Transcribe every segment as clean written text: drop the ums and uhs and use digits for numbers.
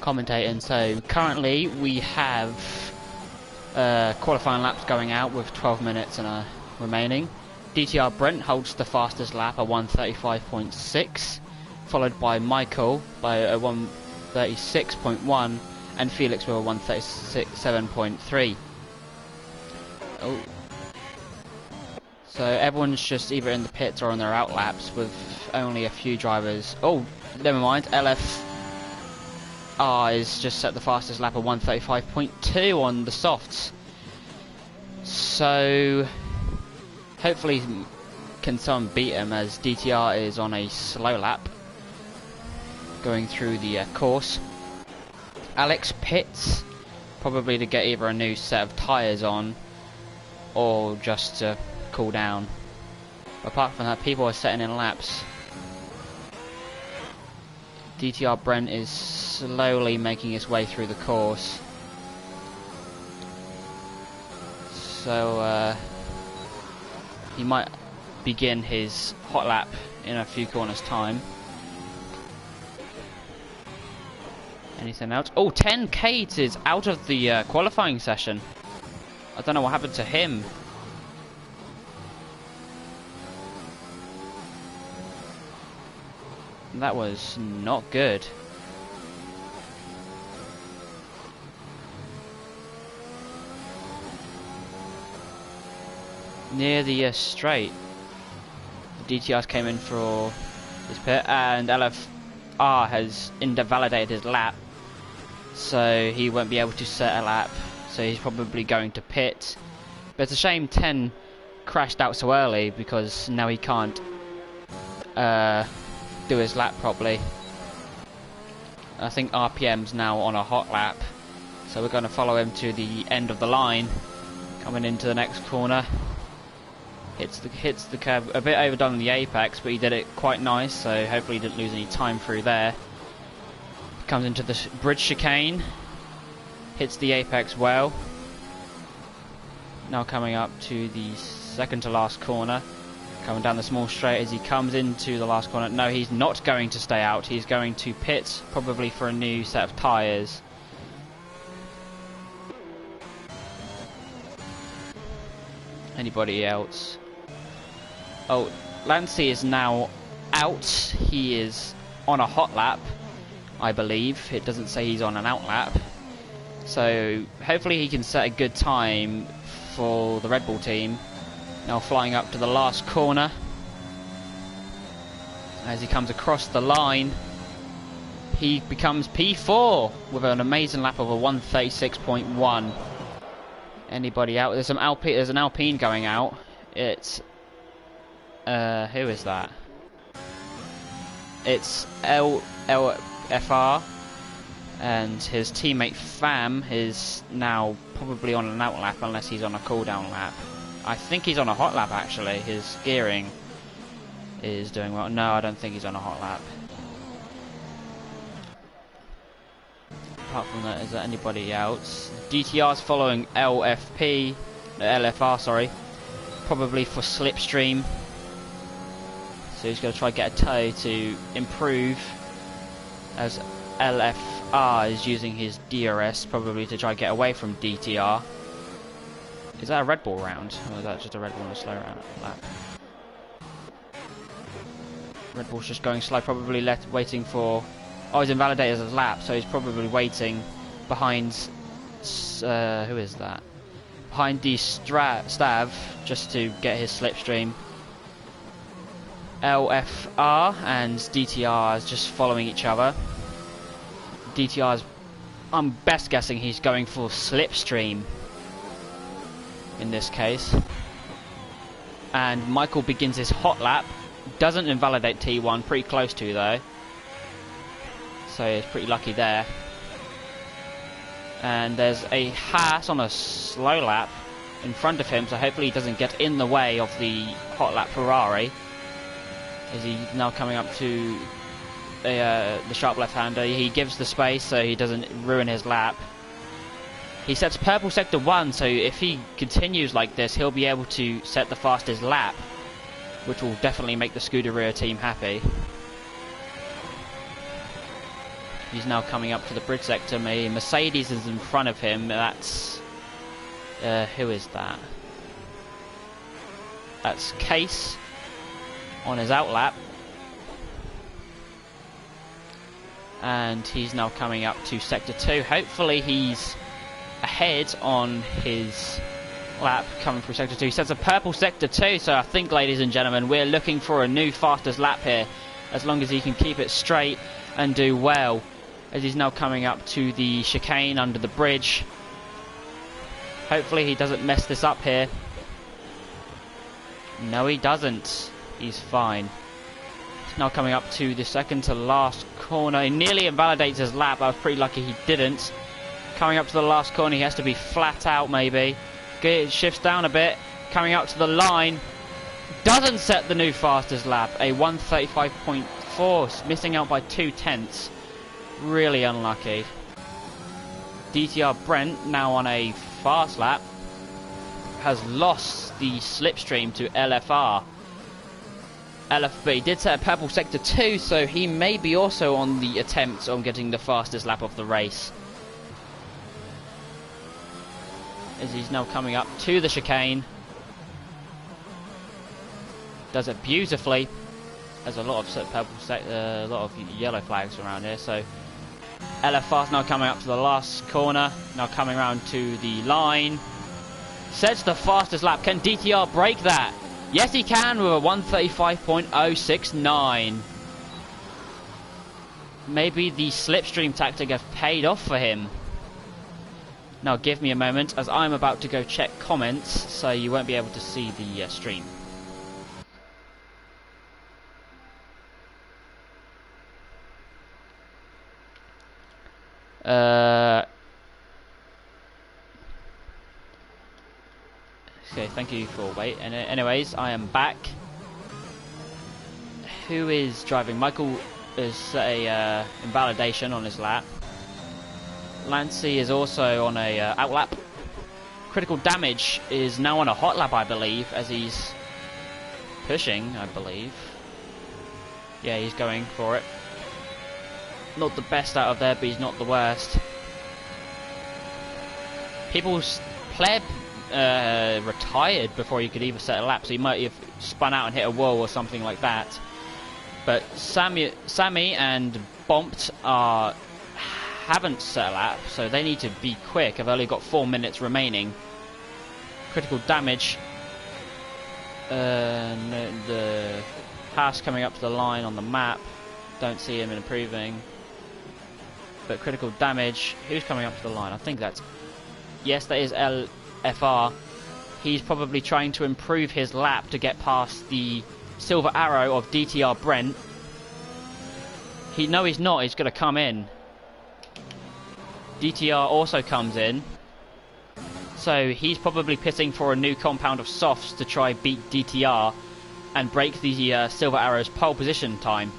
commentating. So currently we have qualifying laps going out with 12 minutes and remaining. DTR Brent holds the fastest lap at 1:35.6, followed by Michael by a 1:36.1, and Felix with a 1:37.3. Oh. So everyone's just either in the pits or on their out laps, with only a few drivers. Oh, never mind. LFR is just set the fastest lap at 1:35.2 on the softs. So hopefully can someone beat him, as DTR is on a slow lap going through the course. Alex pits, probably to get either a new set of tyres on or just to cool down. Apart from that, people are setting in laps. DTR Brent is slowly making his way through the course. So he might begin his hot lap in a few corners time. Anything else? Oh, 10 Kate is out of the qualifying session. I don't know what happened to him. That was not good. Near the straight, the DTRs came in for this pit, and LFR has invalidated his lap, so he won't be able to set a lap, so he's probably going to pit. But it's a shame 10 crashed out so early, because now he can't do his lap properly. I think RPM's now on a hot lap, so we're going to follow him to the end of the line, coming into the next corner. Hits the curb, a bit overdone in the apex, but he did it quite nice, so hopefully he didn't lose any time through there. Comes into the bridge chicane, hits the apex well. Now coming up to the second to last corner, coming down the small straight as he comes into the last corner. No, he's not going to stay out, he's going to pit, probably for a new set of tyres. Anybody else? Oh, Lancey is now out. He is on a hot lap, I believe. It doesn't say he's on an out lap. So hopefully he can set a good time for the Red Bull team. Now flying up to the last corner. As he comes across the line, he becomes P4 with an amazing lap of a 1:36.1. Anybody out? There's an Alpine going out. It's who is that? It's LFR, and his teammate Fam is now probably on an out lap, unless he's on a cool down lap. I think he's on a hot lap actually. His gearing is doing well. No, I don't think he's on a hot lap. Apart from that, is there anybody else? DTR's following LFR, sorry, probably for slipstream. So he's going to try to get a toe to improve, as LFR is using his DRS probably to try to get away from DTR. Is that a Red Bull round, or is that just a Red Bull on a slow round lap? Red Bull's just going slow, probably waiting for... Oh, he's invalidated his lap, so he's probably waiting behind... who is that? Behind the Stav, just to get his slipstream. LFR and DTR is just following each other. DTR's... I'm best guessing he's going for slipstream in this case. And Michael begins his hot lap. Doesn't invalidate T1, pretty close to though. So he's pretty lucky there. And there's a Haas on a slow lap in front of him, so hopefully he doesn't get in the way of the hot lap Ferrari. Is he now coming up to the sharp left-hander? He gives the space so he doesn't ruin his lap. He sets purple sector 1, so if he continues like this, he'll be able to set the fastest lap, which will definitely make the Scuderia team happy. He's now coming up to the bridge sector. Mercedes is in front of him. That's... who is that? That's Case on his outlap. And he's now coming up to sector 2. Hopefully he's ahead on his lap coming through sector 2. He says a purple sector 2, so I think, ladies and gentlemen, we're looking for a new fastest lap here, as long as he can keep it straight and do well, as he's now coming up to the chicane under the bridge. Hopefully he doesn't mess this up here. No, he doesn't. He's fine. He's now coming up to the second to last corner. He nearly invalidates his lap. I was pretty lucky he didn't. Coming up to the last corner, he has to be flat out maybe. It shifts down a bit. Coming up to the line. Doesn't set the new fastest lap. A 1:35.4, missing out by 2/10. Really unlucky. DTR Brent, now on a fast lap, has lost the slipstream to LFR. LFB did set a purple sector 2, so he may be also on the attempt on getting the fastest lap of the race. As he's now coming up to the chicane. Does it beautifully. There's a lot of a lot of yellow flags around here, so LFR's now coming up to the last corner, now coming around to the line. Sets the fastest lap. Can DTR break that? Yes, he can with a 1:35.069. Maybe the slipstream tactic has paid off for him. Now give me a moment, as I'm about to go check comments, so you won't be able to see the stream. Okay, thank you for wait. And anyways, I am back. Who is driving? Michael is a invalidation on his lap. Lancey is also on a outlap. Critical Damage is now on a hot lap, I believe, as he's pushing, I believe. Yeah, he's going for it. Not the best out of there, but he's not the worst. People's player retired before he could even set a lap, so he might have spun out and hit a wall or something like that. But Sammy and Bomped haven't set a lap, so they need to be quick. I've only got 4 minutes remaining. Critical Damage. The pass coming up to the line on the map. Don't see him improving. But Critical Damage. Who's coming up to the line? I think that's... Yes, that is LFR. He's probably trying to improve his lap to get past the Silver Arrow of DTR Brent. No, he's not. He's going to come in. DTR also comes in. So he's probably pitting for a new compound of softs to try beat DTR and break the Silver Arrow's pole position time.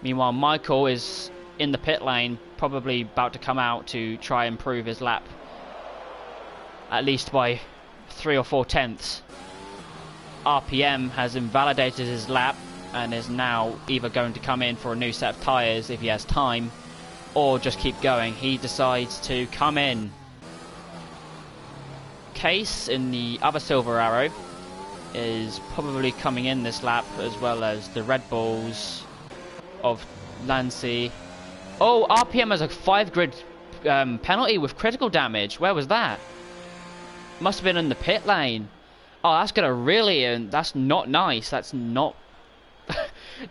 Meanwhile, Michael is in the pit lane, probably about to come out to try and improve his lap at least by 3 or 4 tenths. RPM has invalidated his lap and is now either going to come in for a new set of tyres if he has time, or just keep going. He decides to come in. Case in the other Silver Arrow is probably coming in this lap, as well as the Red Bulls of Lancey. Oh, RPM has a 5 grid penalty with Critical Damage. Where was that? Must have been in the pit lane. Oh, that's gonna really, that's not nice. That's not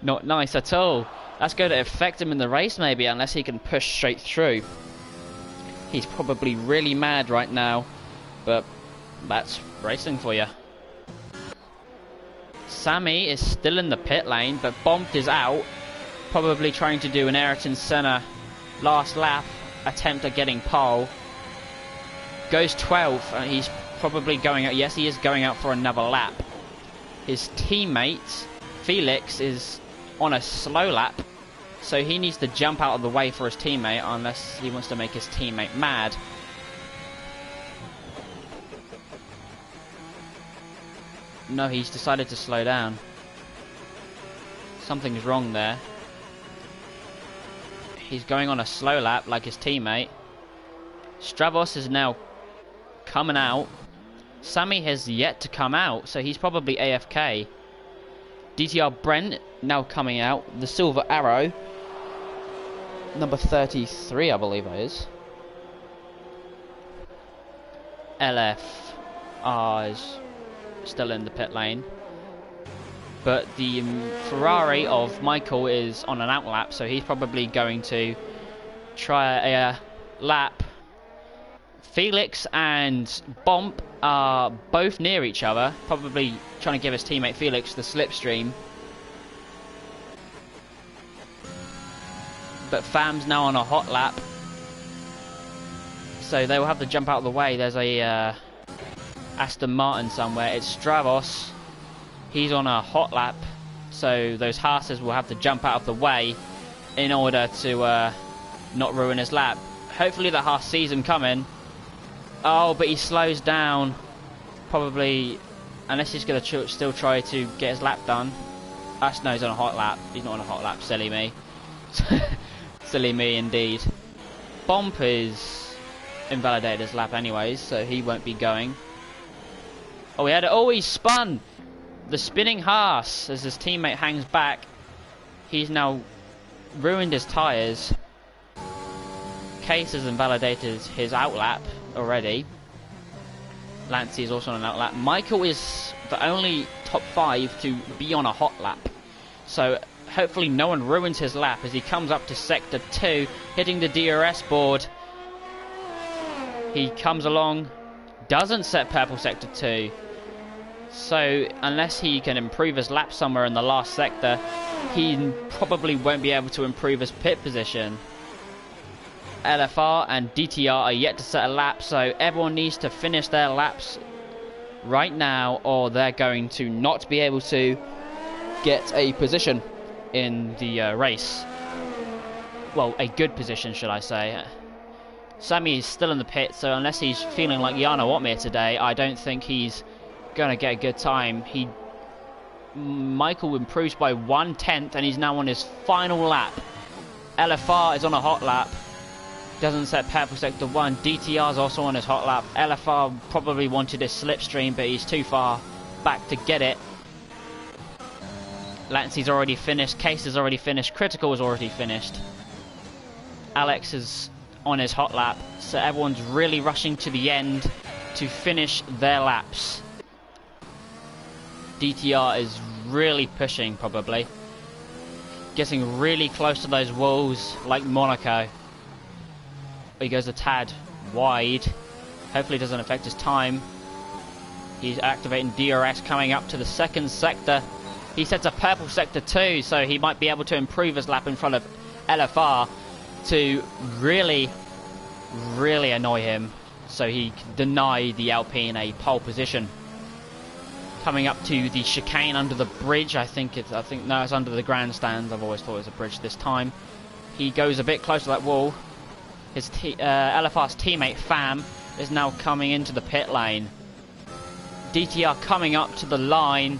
not nice at all. That's going to affect him in the race maybe, unless he can push straight through. He's probably really mad right now, but that's racing for you. Sammy is still in the pit lane, but Bomped is out, probably trying to do an Ayrton Senna last lap attempt at getting pole. Goes 12th, and he's probably going out. Yes, he is going out for another lap. His teammate Felix is on a slow lap, so he needs to jump out of the way for his teammate, unless he wants to make his teammate mad. No, he's decided to slow down. Something's wrong there. He's going on a slow lap like his teammate. Stravos is now coming out. Sammy has yet to come out, so he's probably AFK. DTR Brent now coming out. The Silver Arrow. Number 33, I believe it is. LF is still in the pit lane. But the Ferrari of Michael is on an outlap, so he's probably going to try a lap. Felix and Bomp are both near each other, probably trying to give his teammate Felix the slipstream. But Fam's now on a hot lap, so they will have to jump out of the way. There's a Aston Martin somewhere. It's Stravos. He's on a hot lap, so those Haas's will have to jump out of the way in order to not ruin his lap. Hopefully the Haas sees him coming. Oh, but he slows down. Probably, unless he's going to still try to get his lap done. No, he's on a hot lap. He's not on a hot lap. Silly me. Silly me indeed. Bomp is invalidated his lap anyways, so he won't be going. Oh, he spun! The spinning Haas as his teammate hangs back. He's now ruined his tyres. Case has invalidated his outlap already. Lancey is also on an outlap. Michael is the only top 5 to be on a hot lap. So hopefully no one ruins his lap as he comes up to sector 2, hitting the DRS board. He comes along, doesn't set purple sector 2. So unless he can improve his lap somewhere in the last sector, he probably won't be able to improve his pit position. LFR and DTR are yet to set a lap, so everyone needs to finish their laps right now, or they're going to not be able to get a position in the race. Well, a good position, should I say. Sammy is still in the pit, so unless he's feeling like Jarno Otmir today, I don't think he's going to get a good time. Michael improves by 1/10, and he's now on his final lap. LFR is on a hot lap. Doesn't set purple sector 1. DTR's also on his hot lap. LFR probably wanted his slipstream, but he's too far back to get it. Lancey's already finished. Case has already finished. Critical is already finished. Alex is on his hot lap, so everyone's really rushing to the end to finish their laps. DTR is really pushing, probably. Getting really close to those walls, like Monaco. He goes a tad wide. Hopefully it doesn't affect his time. He's activating DRS coming up to the second sector. He sets a purple sector 2, so he might be able to improve his lap in front of LFR to really, really annoy him, so he can deny the Alpine a pole position. Coming up to the chicane under the bridge. I think it's under the grandstands. I've always thought it was a bridge this time. He goes a bit close to that wall. His LFR's teammate Fam is now coming into the pit lane. DTR coming up to the line,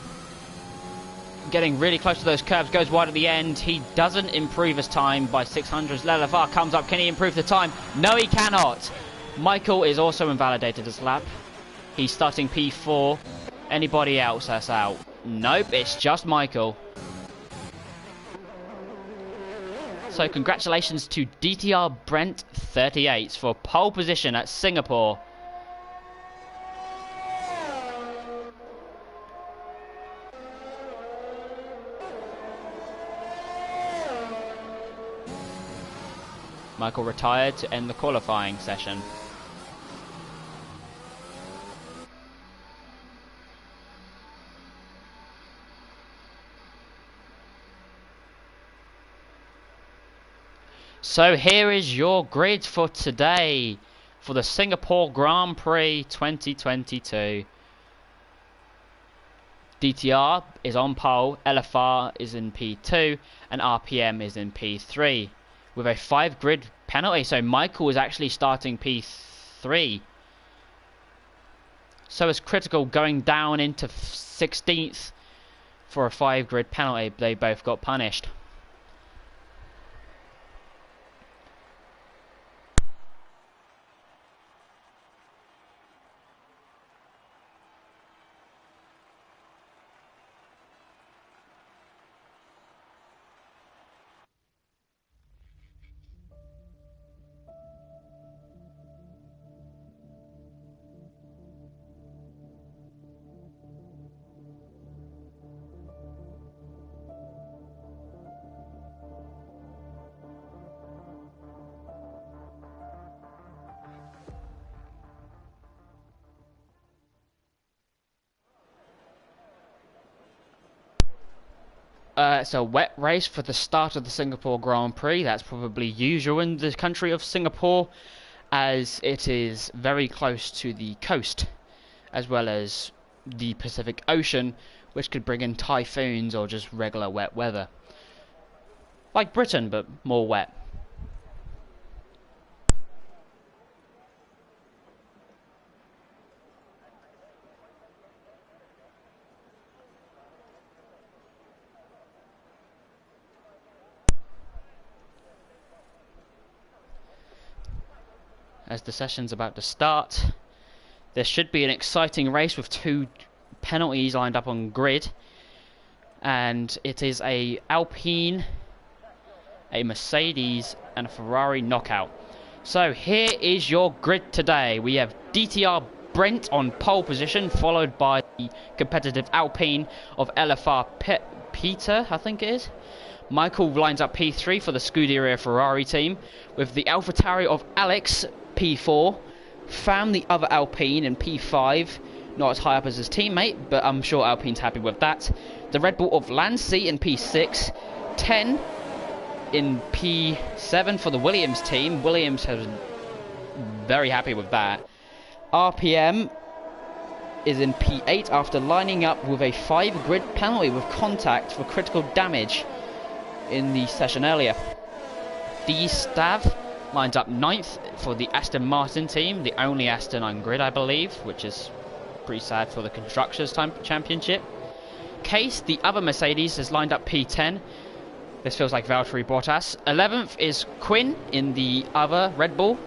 getting really close to those curves, goes wide at the end. He doesn't improve his time by 600. LFR comes up. Can he improve the time? No, he cannot. Michael is also invalidated his lap. He's starting P4. Anybody else that's out? Nope, it's just Michael. So congratulations to DTR Brent 38 for pole position at Singapore. Michael retired to end the qualifying session. So here is your grid for today for the Singapore Grand Prix 2022. DTR is on pole, LFR is in P2, and RPM is in P3. With a 5 grid penalty, so Michael is actually starting P3. So is Critical going down into 16th for a 5 grid penalty. They both got punished. It's a wet race for the start of the Singapore Grand Prix. That's probably usual in the country of Singapore, as it is very close to the coast, as well as the Pacific Ocean, which could bring in typhoons or just regular wet weather. Like Britain, but more wet. As the session's about to start, there should be an exciting race with two penalties lined up on grid, and it is a Alpine, a Mercedes and a Ferrari knockout. So here is your grid today. We have DTR Brent on pole position, followed by the competitive Alpine of LFR Peter, I think it is. Michael lines up P3 for the Scuderia Ferrari team, with the AlphaTauri of Alex P4, Fam the other Alpine in P5, not as high up as his teammate, but I'm sure Alpine's happy with that. The Red Bull of Lancy in P6, 10 in P7 for the Williams team. Williams has very happy with that. RPM is in P8 after lining up with a 5 grid penalty with contact for critical damage in the session earlier. D Stav lines up 9th for the Aston Martin team, the only Aston on grid, I believe, which is pretty sad for the Constructors' Championship. Case, the other Mercedes, has lined up P10. This feels like Valtteri Bottas. 11th is Quinn in the other Red Bull.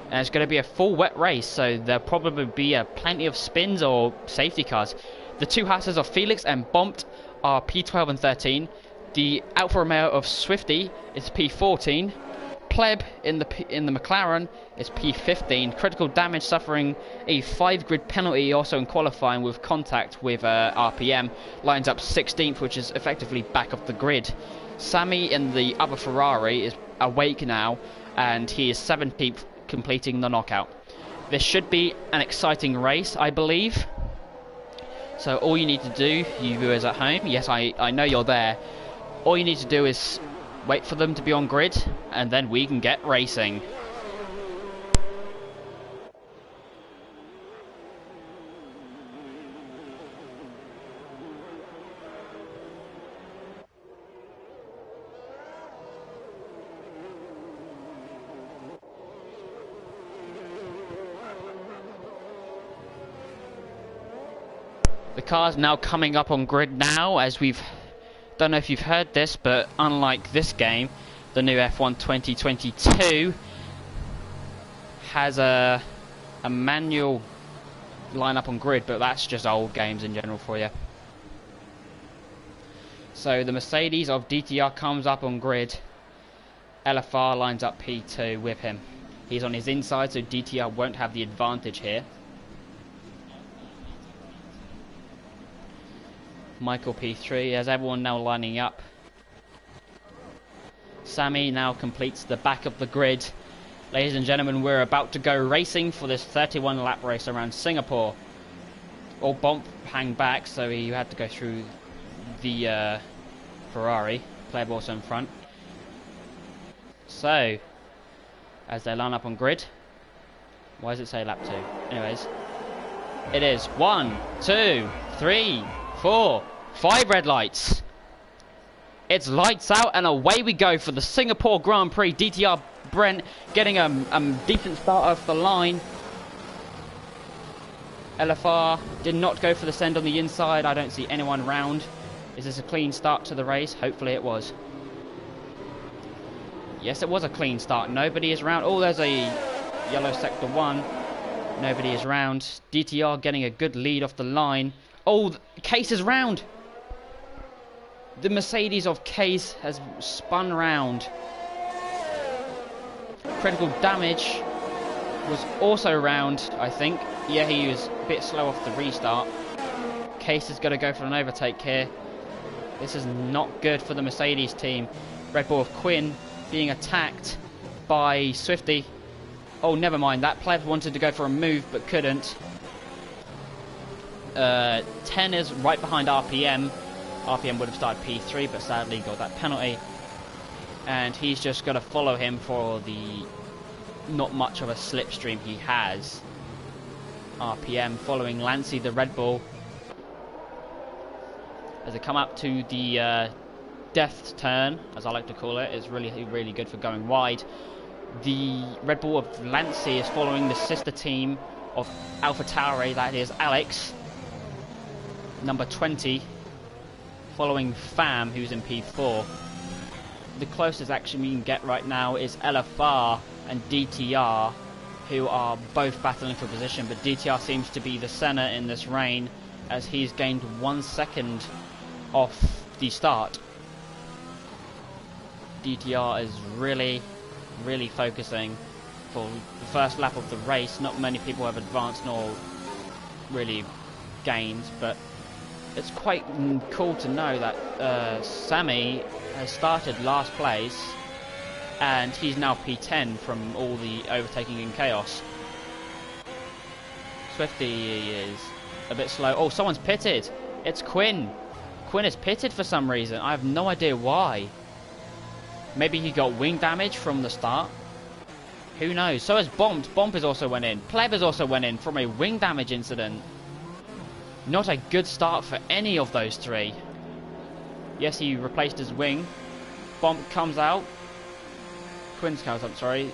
And it's going to be a full wet race, so there'll probably be plenty of spins or safety cars. The two Hasses of Felix and Bompt are P12 and 13. The Alfa Romeo of Swifty is P14. Pleb in the McLaren is P15. Critical damage suffering a 5 grid penalty also in qualifying with contact with RPM. Lines up 16th, which is effectively back of the grid. Sammy in the other Ferrari is awake now, and he is 17th, completing the knockout. This should be an exciting race, I believe. So all you need to do, you viewers at home, yes, I know you're there. All you need to do is wait for them to be on grid, and then we can get racing. The car's now coming up on grid now, as we've... Don't know if you've heard this, but unlike this game, the new F1 2022 has a manual lineup on grid, but that's just old games in general for you. So the Mercedes of DTR comes up on grid. LFR lines up P2 with him. He's on his inside, so DTR won't have the advantage here. Michael P3, as everyone now lining up. Sammy now completes the back of the grid. Ladies and gentlemen, we're about to go racing for this 31 lap race around Singapore. All Bomp hang back, so he had to go through the Ferrari. Pleb also in front. So, as they line up on grid. Why does it say lap 2? Anyways, it is 1, 2, 3, 4, 5 red lights. It's lights out and away we go for the Singapore Grand Prix. DTR Brent getting a decent start off the line. LFR did not go for the send on the inside. I don't see anyone round. Is this a clean start to the race? Hopefully it was. Yes, it was a clean start. Nobody is round. Oh, there's a yellow sector 1. Nobody is round. DTR getting a good lead off the line. Oh, Case is round. The Mercedes of Case has spun round. Critical damage was also round, I think. Yeah, he was a bit slow off the restart. Case is going to go for an overtake here. This is not good for the Mercedes team. Red Bull of Quinn being attacked by Swifty. Oh, never mind. That pleb wanted to go for a move but couldn't. 10 is right behind RPM. RPM would have started P3, but sadly got that penalty. And he's just going to follow him for the not much of a slipstream he has. RPM following Lancey, the Red Bull, as they come up to the death turn, as I like to call it. It's really good for going wide. The Red Bull of Lancey is following the sister team of AlphaTauri, that is Alex, number 20, following Fam, who's in P4. The closest action we can get right now is LFR and DTR, who are both battling for position, but DTR seems to be the centre in this rain, as he's gained 1 second off the start. DTR is really focusing for the first lap of the race. Not many people have advanced nor really gained, but it's quite cool to know that Sammy has started last place and he's now P10 from all the overtaking and chaos. Swifty is a bit slow. Oh, someone's pitted. It's Quinn. Quinn is pitted for some reason. I have no idea why. Maybe he got wing damage from the start. Who knows? So has Bomp. Bomp has also went in. Pleb has also went in from a wing damage incident. Not a good start for any of those three. Yes, he replaced his wing. Bomp comes out. Quinn's comes up, sorry.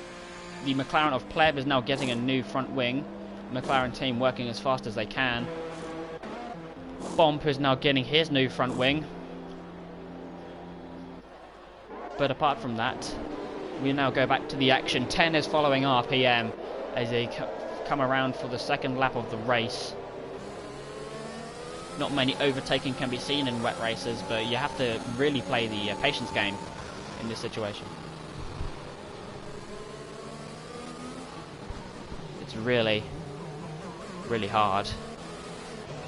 The McLaren of Pleb is now getting a new front wing. McLaren team working as fast as they can. Bomp is now getting his new front wing. But apart from that, we now go back to the action. 10 is following RPM as they come around for the second lap of the race. Not many overtaking can be seen in wet races, but you have to really play the patience game in this situation. It's really hard.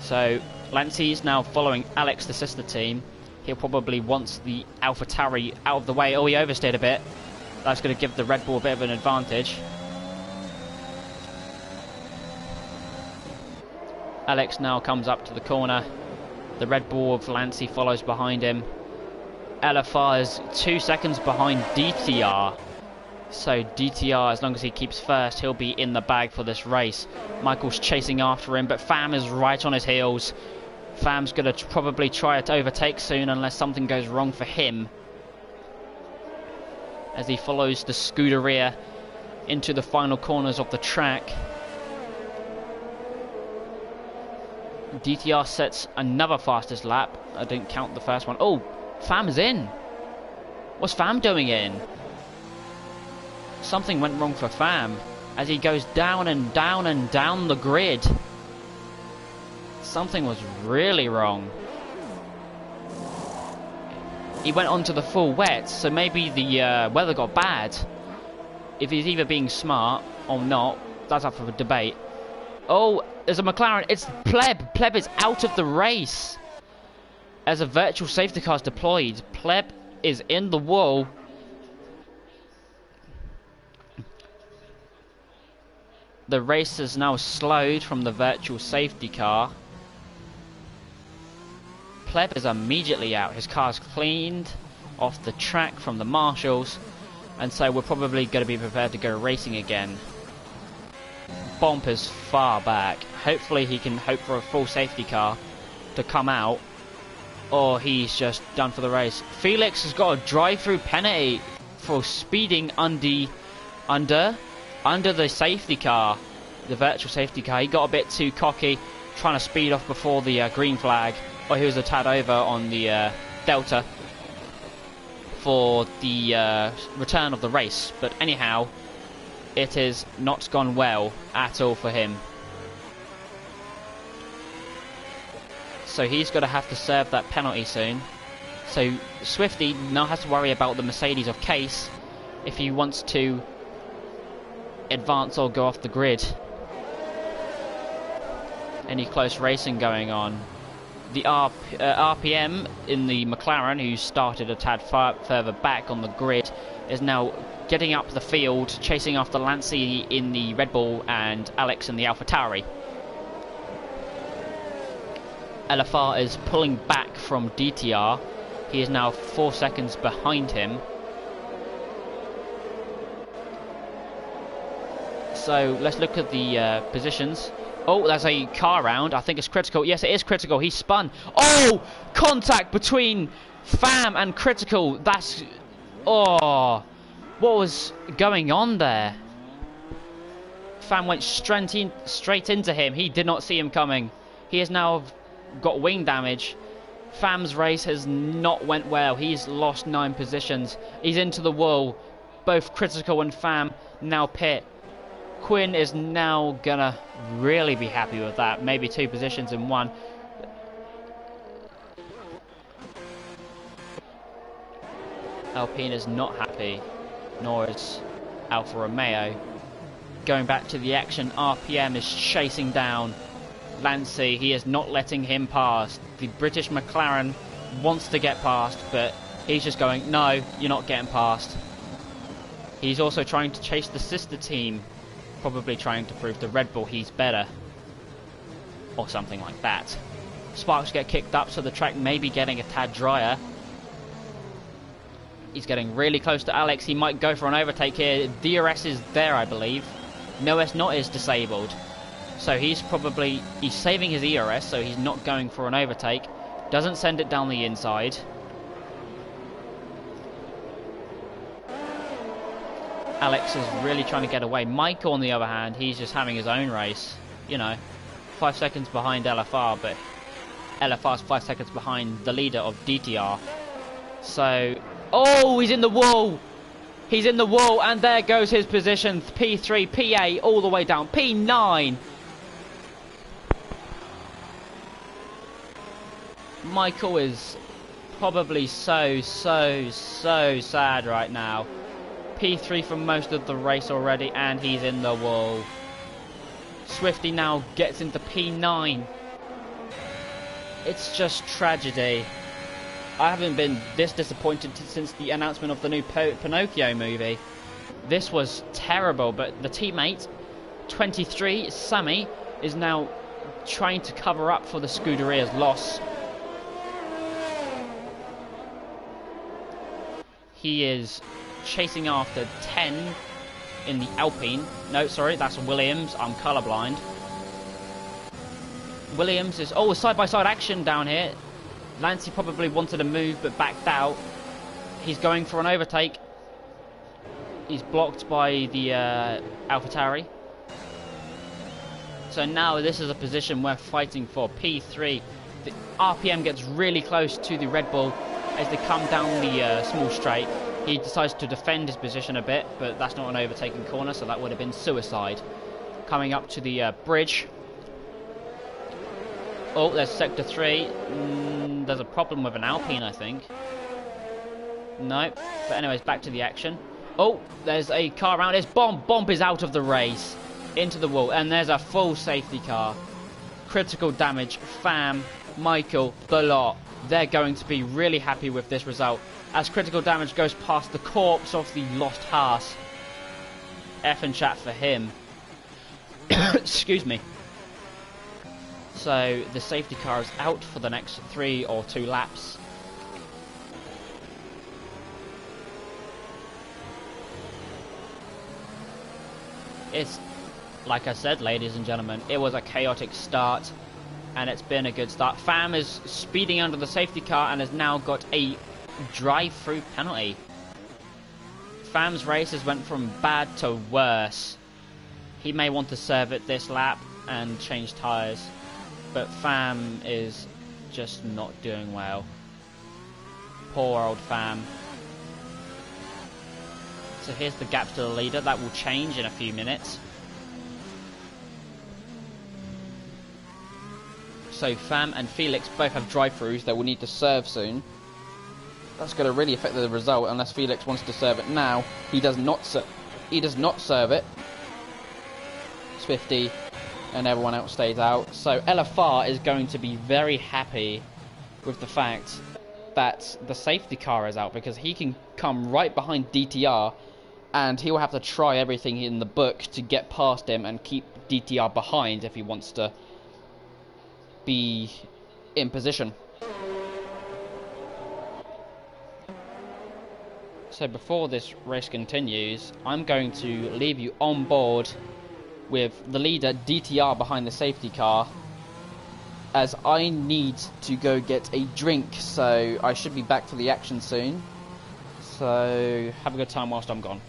So Lancey's now following Alex, the sister team. He'll probably want the AlphaTauri out of the way. Oh, he oversteered a bit. That's going to give the Red Bull a bit of an advantage. Alex now comes up to the corner. The Red Bull of Lancey follows behind him. LFR is 2 seconds behind DTR. So DTR, as long as he keeps first, he'll be in the bag for this race. Michael's chasing after him, but Fam is right on his heels. Fam's going to probably try to overtake soon unless something goes wrong for him, as he follows the Scuderia into the final corners of the track. DTR sets another fastest lap. I didn't count the first one. Oh, Fam's in. What's Fam doing in? Something went wrong for Fam as he goes down and down and down the grid. Something was really wrong. He went onto the full wet, so maybe the weather got bad. If he's either being smart or not, that's up for debate. Oh, there's a McLaren. It's Pleb. Pleb is out of the race as a virtual safety car is deployed. Pleb is in the wall. The race is now slowed from the virtual safety car. Pleb is immediately out. His car's cleaned off the track from the marshals, and so we're probably going to be prepared to go racing again. Bomp is far back. Hopefully he can hope for a full safety car to come out, or he's just done for the race. Felix has got a drive-through penalty for speeding under the safety car, the virtual safety car. He got a bit too cocky, trying to speed off before the green flag, or he was a tad over on the Delta for the return of the race. But anyhow, it has not gone well at all for him. So he's going to have to serve that penalty soon. So Swifty now has to worry about the Mercedes of Case if he wants to advance or go off the grid. Any close racing going on. The RPM in the McLaren, who started a tad further back on the grid, is now getting up the field, chasing after Lancey in the Red Bull and Alex in the AlphaTauri. LFR is pulling back from DTR. He is now 4 seconds behind him. So let's look at the positions. Oh, there's a car round. I think it's critical. Yes, it is critical. He spun. Oh, contact between Fam and critical. That's... Oh, what was going on there? Fam went straight into him. He did not see him coming. He has now got wing damage. Fam's race has not went well. He's lost 9 positions. He's into the wall. Both critical and Fam now pit. Quinn is now gonna really be happy with that. Maybe 2 positions in 1. Alpine is not happy, nor is Alfa Romeo. Going back to the action, RPM is chasing down Lancey. He is not letting him pass. The British McLaren wants to get past, but he's just going, no, you're not getting past. He's also trying to chase the sister team, probably trying to prove to Red Bull he's better, or something like that. Sparks get kicked up, so the track may be getting a tad drier. He's getting really close to Alex. He might go for an overtake here. DRS is there, I believe. No S not is disabled. So he's saving his ERS, so he's not going for an overtake. Doesn't send it down the inside. Alex is really trying to get away. Michael, on the other hand, he's just having his own race. You know, 5 seconds behind LFR, but LFR's 5 seconds behind the leader of DTR. So, oh, he's in the wall. He's in the wall, and there goes his position. P3, P8, all the way down. P9. Michael is probably so sad right now. P3 for most of the race already, and he's in the wall. Swifty now gets into P9. It's just tragedy. I haven't been this disappointed since the announcement of the new Pinocchio movie. This was terrible, but the teammate, 23, Sammy, is now trying to cover up for the Scuderia's loss. He is chasing after 10 in the Alpine. No, sorry, that's Williams. I'm colourblind. Williams is... Oh, side-by-side action down here. Lancey probably wanted to move but backed out. He's going for an overtake. He's blocked by the AlphaTauri. So now this is a position we're fighting for. P3. The RPM gets really close to the Red Bull as they come down the small straight. He decides to defend his position a bit, but that's not an overtaking corner, so that would have been suicide. Coming up to the bridge. Oh, there's Sector 3. There's a problem with an Alpine, I think. No. But anyways, back to the action. Oh, there's a car around. There's Bomb. Bomb is out of the race. Into the wall. And there's a full safety car. Critical damage. Fam, Michael, the lot. They're going to be really happy with this result, as critical damage goes past the corpse of the lost Haas. F and chat for him. Excuse me. So the safety car is out for the next 3 or 2 laps. It's, like I said, ladies and gentlemen, it was a chaotic start, and it's been a good start. Fam is speeding under the safety car and has now got a drive-through penalty. Fam's races went from bad to worse. He may want to serve it this lap and change tyres, but Fam is just not doing well. Poor old Fam. So here's the gap to the leader. That will change in a few minutes. So Fam and Felix both have drive-throughs that will need to serve soon. That's going to really affect the result unless Felix wants to serve it now. He does not serve it. Swifty and everyone else stays out. So LFR is going to be very happy with the fact that the safety car is out, because he can come right behind DTR and he will have to try everything in the book to get past him and keep DTR behind if he wants to be in position. So before this race continues, I'm going to leave you on board with the leader DTR behind the safety car, as I need to go get a drink, so I should be back for the action soon. So have a good time whilst I'm gone.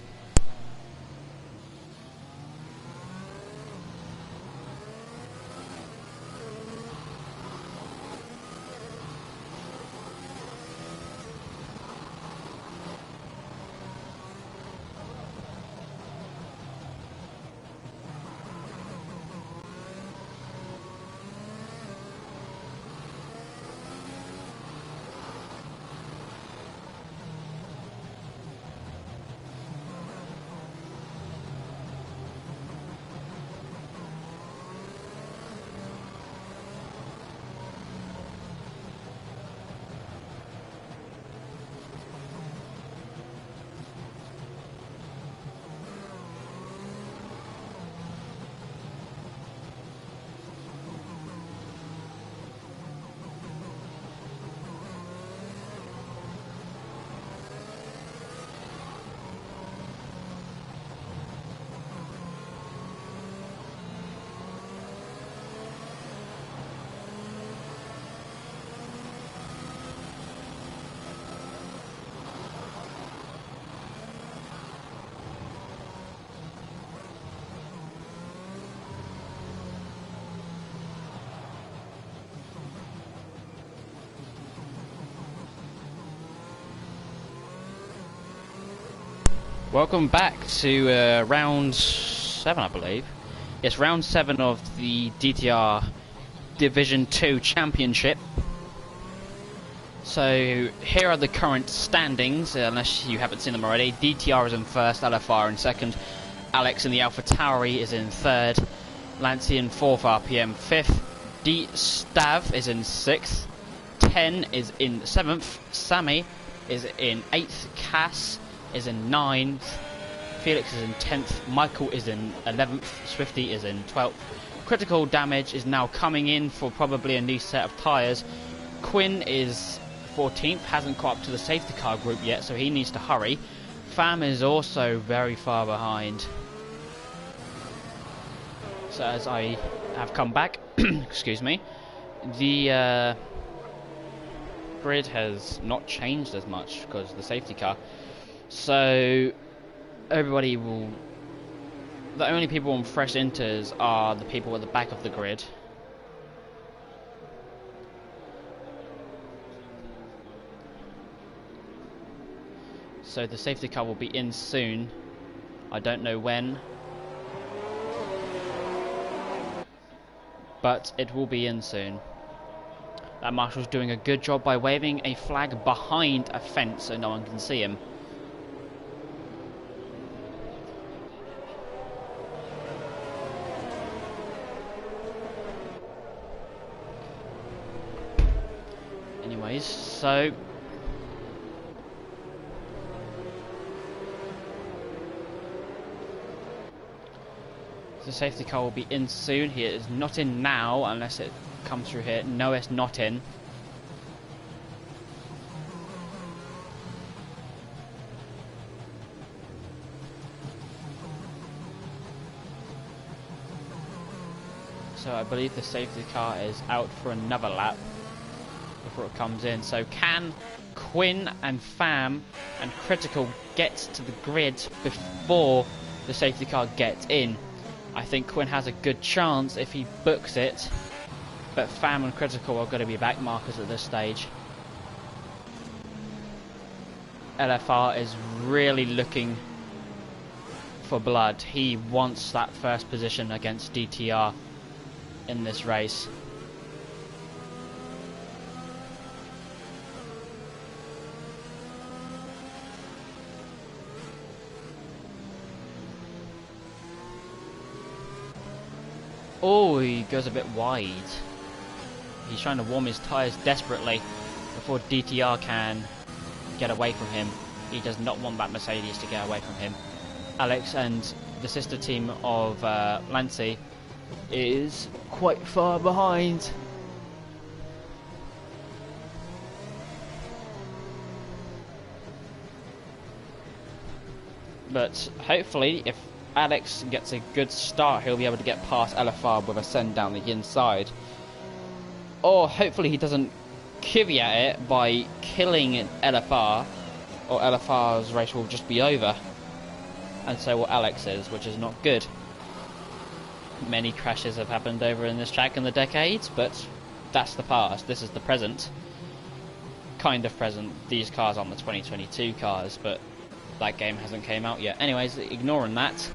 Welcome back to round 7, I believe. Yes, round 7 of the DTR Division 2 Championship. So here are the current standings, unless you haven't seen them already. DTR is in first, LFR in second, Alex in the Alpha Tauri is in third, Lancy in fourth, RPM fifth, D Stav is in sixth, 10 is in seventh, Sammy is in eighth, Cass is in 9th, Felix is in 10th, Michael is in 11th, Swifty is in 12th. Critical damage is now coming in for probably a new set of tyres. Quinn is 14th, hasn't caught up to the safety car group yet, so he needs to hurry. Fam is also very far behind. So as I have come back, excuse me, the grid has not changed as much because of the safety car. So everybody will, the only people on fresh enters are the people at the back of the grid. So the safety car will be in soon. I don't know when, but it will be in soon. That marshal's doing a good job by waving a flag behind a fence so no one can see him. Anyways, so the safety car will be in soon. He is not in now unless it comes through here. No, it's not in. So I believe the safety car is out for another lap before it comes in. So can Quinn and Fam and Critical get to the grid before the safety car gets in? I think Quinn has a good chance if he books it, but Fam and Critical are going to be back markers at this stage. LFR is really looking for blood. He wants that first position against DTR in this race. Oh, he goes a bit wide. He's trying to warm his tyres desperately before DTR can get away from him. He does not want that Mercedes to get away from him. Alex and the sister team of Lancy is quite far behind. But hopefully, if Alex gets a good start, he'll be able to get past LFR with a send down the inside. Or hopefully he doesn't kivvy at it by killing LFR, or LFR's race will just be over. And so will Alex's, which is not good. Many crashes have happened over in this track in the decades, but that's the past. This is the present. Kind of present. These cars aren't the 2022 cars, but that game hasn't came out yet. Anyways, ignoring that,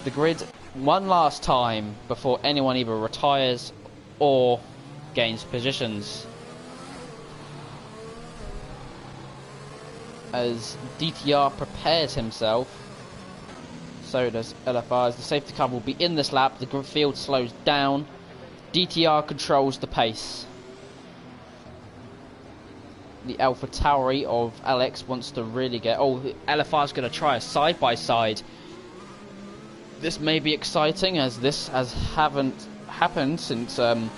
the grid one last time before anyone either retires or gains positions. As DTR prepares himself, so does LFR. As the safety car will be in this lap, the field slows down. DTR controls the pace. The Alpha Tauri of Alex wants to really get... Oh, LFR's going to try a side-by-side. This may be exciting, as this haven't happened since Abu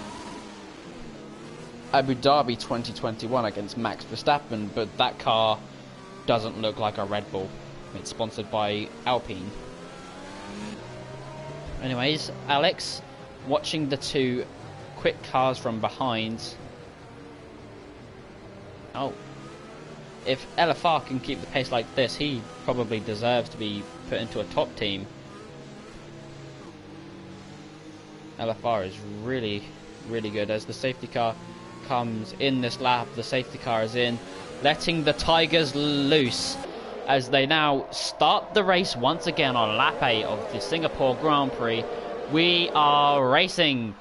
Dhabi 2021 against Max Verstappen, but that car doesn't look like a Red Bull. It's sponsored by Alpine. Anyways, Alex, watching the two quick cars from behind. Oh, if LFR can keep the pace like this, he probably deserves to be put into a top team. LFR is really, really good. As the safety car comes in this lap, the safety car is in, letting the Tigers loose as they now start the race once again on lap 8 of the Singapore Grand Prix. We are racing,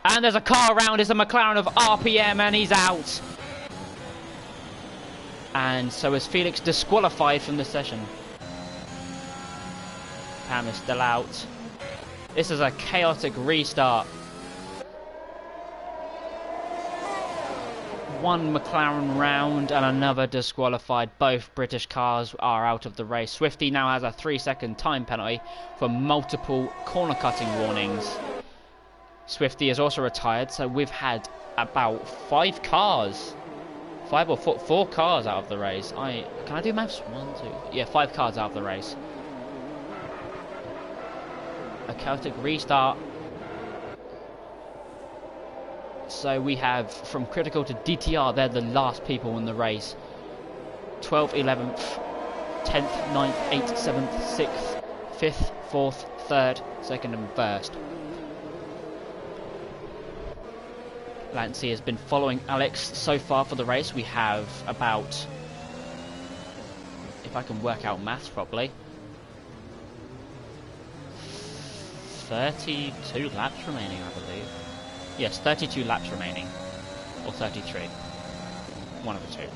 and there's a car around. It's a McLaren of RPM, and he's out. And so is Felix disqualified from the session. Cam is still out. This is a chaotic restart. One McLaren round and another disqualified. Both British cars are out of the race. Swifty now has a 3-second time penalty for multiple corner cutting warnings. Swifty is also retired, so we've had about 5 cars. 5 or 4 cars out of the race. Can I do maths? 1, 2... Yeah, 5 cars out of the race. A chaotic restart. So we have from critical to DTR, they're the last people in the race. 12th, 11th, 10th, 9th, 8th, 7th, 6th, 5th, 4th, 3rd, 2nd and 1st. Lancey has been following Alex so far for the race. We have about, if I can work out maths properly, 32 laps remaining, I believe. Yes, 32 laps remaining. Or 33. One of the two.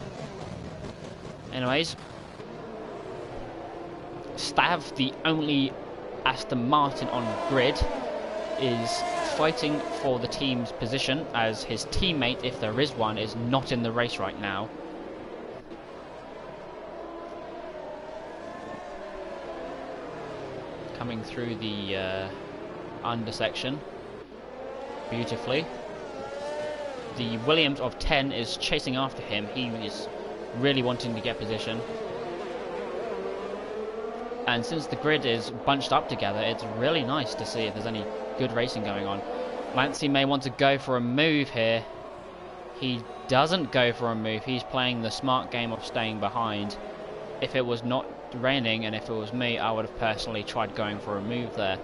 Anyways. Stav, the only Aston Martin on grid, is fighting for the team's position, as his teammate, if there is one, is not in the race right now. Coming through the undersection beautifully. The Williams of 10 is chasing after him. He is really wanting to get position. And since the grid is bunched up together, it's really nice to see if there's any good racing going on. Lancey may want to go for a move here. He doesn't go for a move. He's playing the smart game of staying behind. If it was not raining and if it was me, I would have personally tried going for a move there.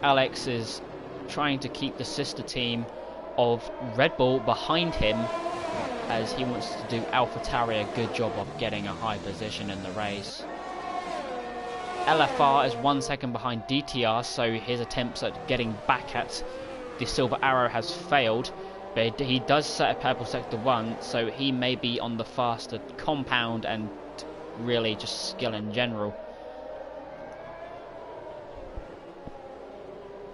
Alex is trying to keep the sister team of Red Bull behind him, as he wants to do AlphaTauri a good job of getting a high position in the race. LFR is 1 second behind DTR, so his attempts at getting back at the Silver Arrow has failed, but he does set a purple sector 1, so he may be on the faster compound and really just skill in general.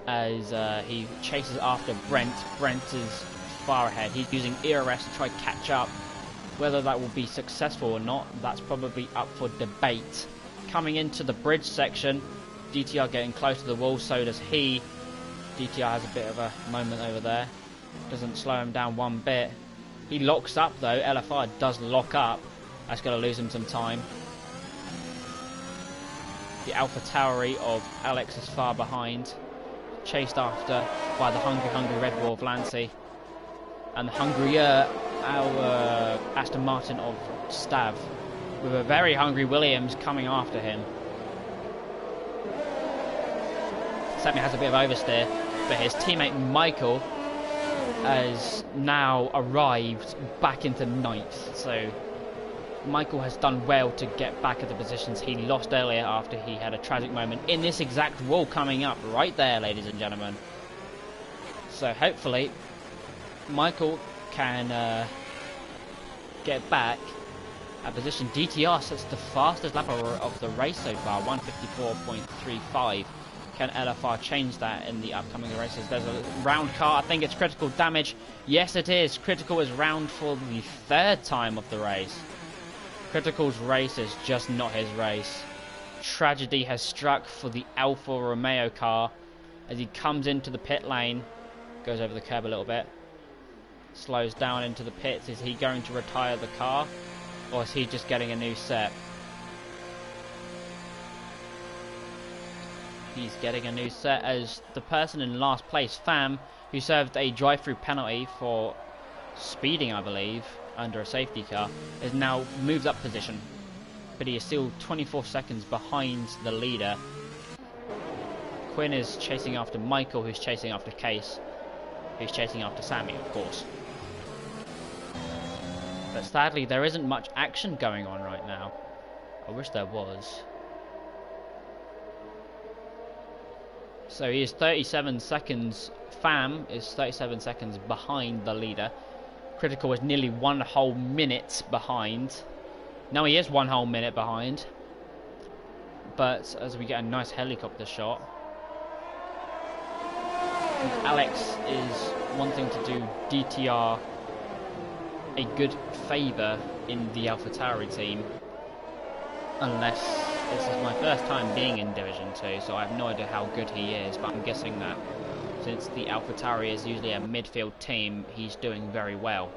As he chases after Brent. Brent is far ahead. He's using ERS to try to catch up. Whether that will be successful or not, that's probably up for debate. Coming into the bridge section, DTR getting close to the wall, so does he. DTR has a bit of a moment over there. Doesn't slow him down one bit. He locks up though. LFR does lock up. That's going to lose him some time. The AlphaTauri of Alex is far behind, chased after by the hungry Red Bull of Lancey, and the hungrier our Aston Martin of Stav, with a very hungry Williams coming after him. Sammy has a bit of oversteer, but his teammate Michael has now arrived back into 9th, so Michael has done well to get back at the positions he lost earlier after he had a tragic moment in this exact wall coming up right there, ladies and gentlemen. So hopefully Michael can get back at position. DTR sets the fastest lap of the race so far, 154.35. Can LFR change that in the upcoming races? There's a round car. I think it's critical damage. Yes, it is. Critical is round for the 3rd time of the race. Critical's race is just not his race. Tragedy has struck for the Alfa Romeo car as he comes into the pit lane. Goes over the curb a little bit. Slows down into the pits. Is he going to retire the car? Or is he just getting a new set? He's getting a new set as the person in last place, Pham, who served a drive-through penalty for speeding, I believe, under a safety car, is now moved up position. But he is still 24 seconds behind the leader. Quinn is chasing after Michael, who's chasing after Case, who's chasing after Sammy, of course. But sadly, there isn't much action going on right now. I wish there was. So he is 37 seconds, Pham is 37 seconds behind the leader. Critical is nearly 1 whole minute behind. No, he is 1 whole minute behind. But as we get a nice helicopter shot, Alex is wanting to do DTR a good favour in the AlphaTauri team. Unless this is my first time being in Division 2, so I have no idea how good he is, but I'm guessing that since the AlphaTauri is usually a midfield team, he's doing very well.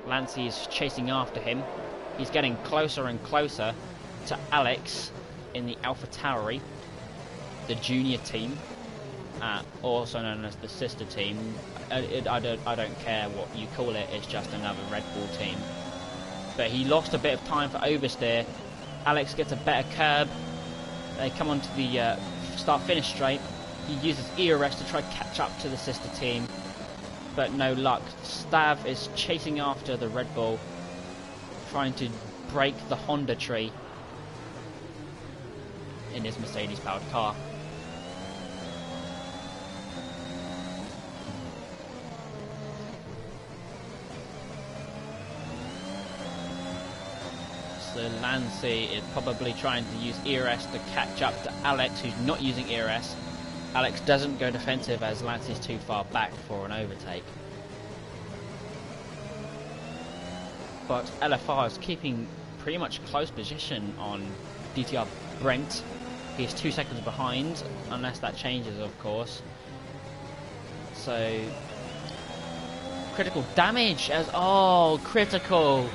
Lancey is chasing after him. He's getting closer and closer to Alex in the AlphaTauri, the junior team, also known as the sister team. I don't care what you call it, it's just another Red Bull team. But he lost a bit of time for oversteer. Alex gets a better curb. They come onto the start-finish straight. He uses ERS to try to catch up to the sister team, but no luck. Stav is chasing after the Red Bull, trying to break the Honda tree in his Mercedes-powered car. So Lancey is probably trying to use ERS to catch up to Alex, who's not using ERS. Alex doesn't go defensive as Lancey's too far back for an overtake. But LFR is keeping pretty much close position on DTR Brent. He's 2 seconds behind, unless that changes, of course. So critical damage as critical.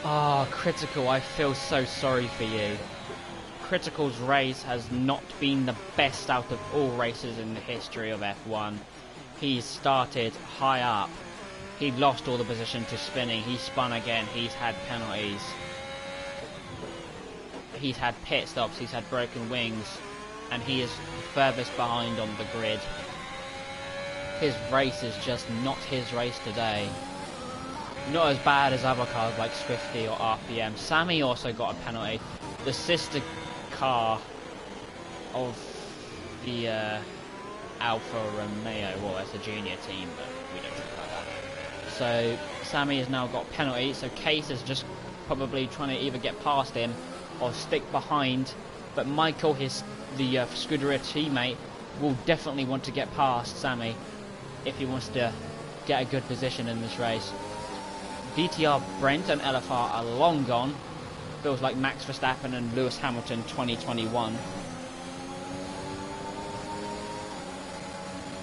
Oh, Critical, I feel so sorry for you. Critical's race has not been the best out of all races in the history of F1. He started high up. He lost all the position to spinning. He spun again. He's had penalties. He's had pit stops. He's had broken wings. And he is furthest behind on the grid. His race is just not his race today. Not as bad as other cars like Swifty or RPM. Sammy also got a penalty. The sister car of the Alfa Romeo, well, that's a junior team, but we don't talk about that. So Sammy has now got a penalty, so Case is just probably trying to either get past him or stick behind. But Michael, the Scuderia teammate, will definitely want to get past Sammy if he wants to get a good position in this race. DTR Brent and LFR are long gone. Feels like Max Verstappen and Lewis Hamilton 2021.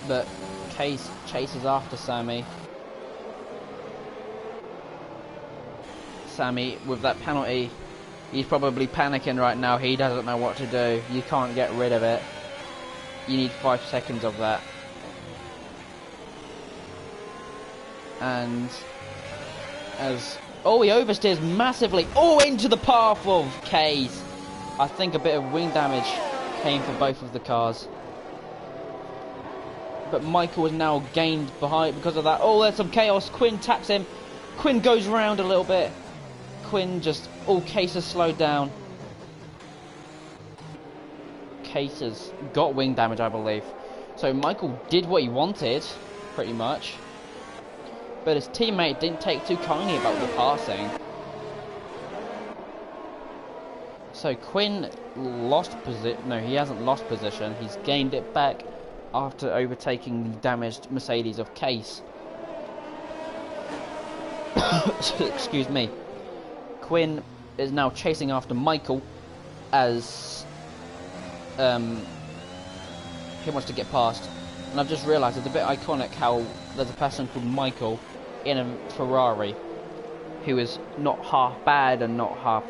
But Case chases after Sammy. Sammy, with that penalty, He's probably panicking right now. He doesn't know what to do. You can't get rid of it. You need 5 seconds of that. And as... Oh, he oversteers massively. Oh, into the path of Case. I think a bit of wing damage came for both of the cars. But Michael has now gained behind because of that. Oh, there's some chaos. Quinn taps him. Quinn goes round a little bit. Quinn just... Oh, Case has slowed down. Case has got wing damage, I believe. So Michael did what he wanted, pretty much. But his teammate didn't take too kindly about the passing. So Quinn lost position. No, he hasn't lost position. He's gained it back after overtaking the damaged Mercedes of Case. Excuse me. Quinn is now chasing after Michael as he wants to get past. And I've just realised it's a bit iconic how there's a person called Michael in a Ferrari who is not half bad and not half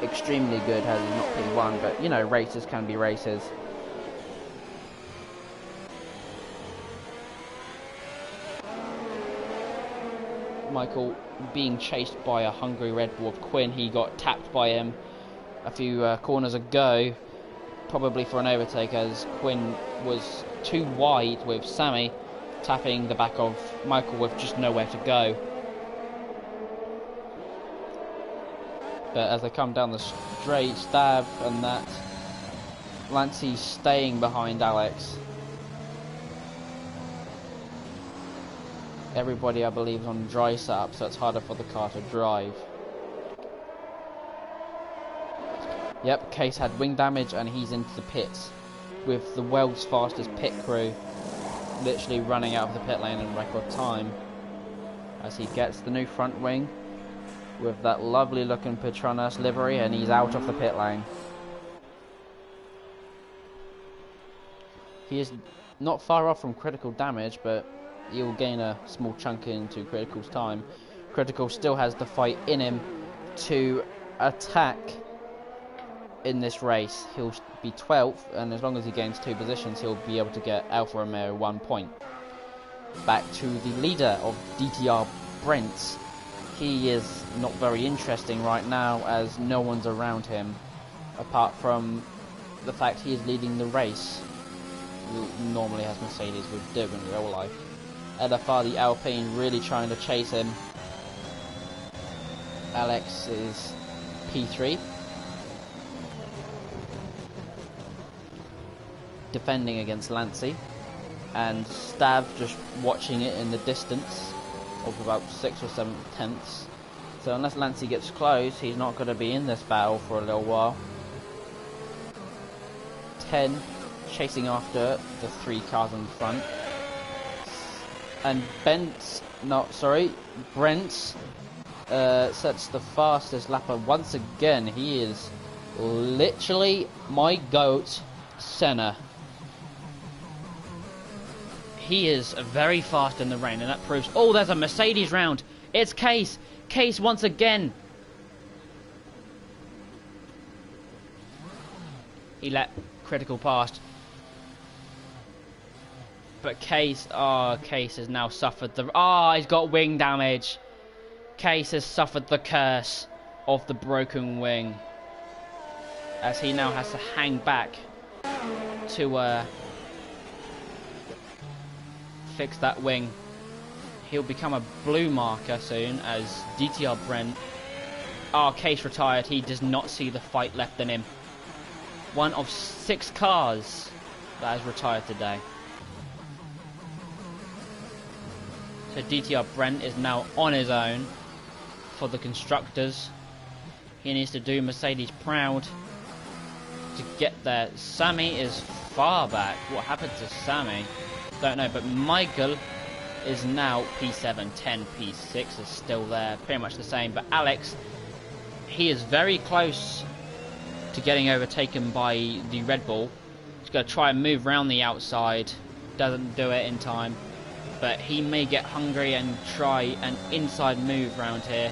extremely good, has not P1, but you know, races can be races. Michael being chased by a hungry Red Bull of Quinn. He got tapped by him a few corners ago, probably for an overtake, as Quinn was too wide with Sammy tapping the back of Michael with just nowhere to go. But as they come down the straight, Stab and that, Lancey's staying behind Alex. Everybody, I believe, is on dry setup, so it's harder for the car to drive. Yep, Case had wing damage and he's into the pits with the world's fastest pit crew literally running out of the pit lane in record time as he gets the new front wing with that lovely looking Petronas livery, and he's out of the pit lane. He is not far off from critical damage, but he'll gain a small chunk into Critical's time. Critical still has the fight in him to attack in this race. He'll be 12th, and as long as he gains 2 positions, he'll be able to get Alfa Romeo 1 point. Back to the leader of DTR, Brent. He is not very interesting right now as no one's around him, apart from the fact he is leading the race. Normally, as Mercedes would do in real life. LFR, the Alpine, really trying to chase him. Alex is P3. Defending against Lancey. And Stav just watching it in the distance of about 6 or 7 tenths. So unless Lancey gets close, he's not going to be in this battle for a little while. 10 chasing after the 3 cars in front. And Brent sets the fastest lapper once again. He is literally my GOAT, Senna. He is very fast in the rain, and that proves... Oh, there's a Mercedes round. It's Case. Case once again. He let Critical past. But Case... Oh, Case has now suffered the... Oh, he's got wing damage. Case has suffered the curse of the broken wing, as he now has to hang back to fix that wing. He'll become a blue marker soon as DTR Brent. Oh, Case retired. He does not see the fight left in him. One of 6 cars that has retired today. So DTR Brent is now on his own for the constructors. He needs to do Mercedes proud to get there. Sammy is far back. What happened to Sammy? Don't know, but Michael is now P7, 10, P6 is still there, pretty much the same. But Alex, he is very close to getting overtaken by the Red Bull. He's going to try and move around the outside, doesn't do it in time, but he may get hungry and try an inside move round here.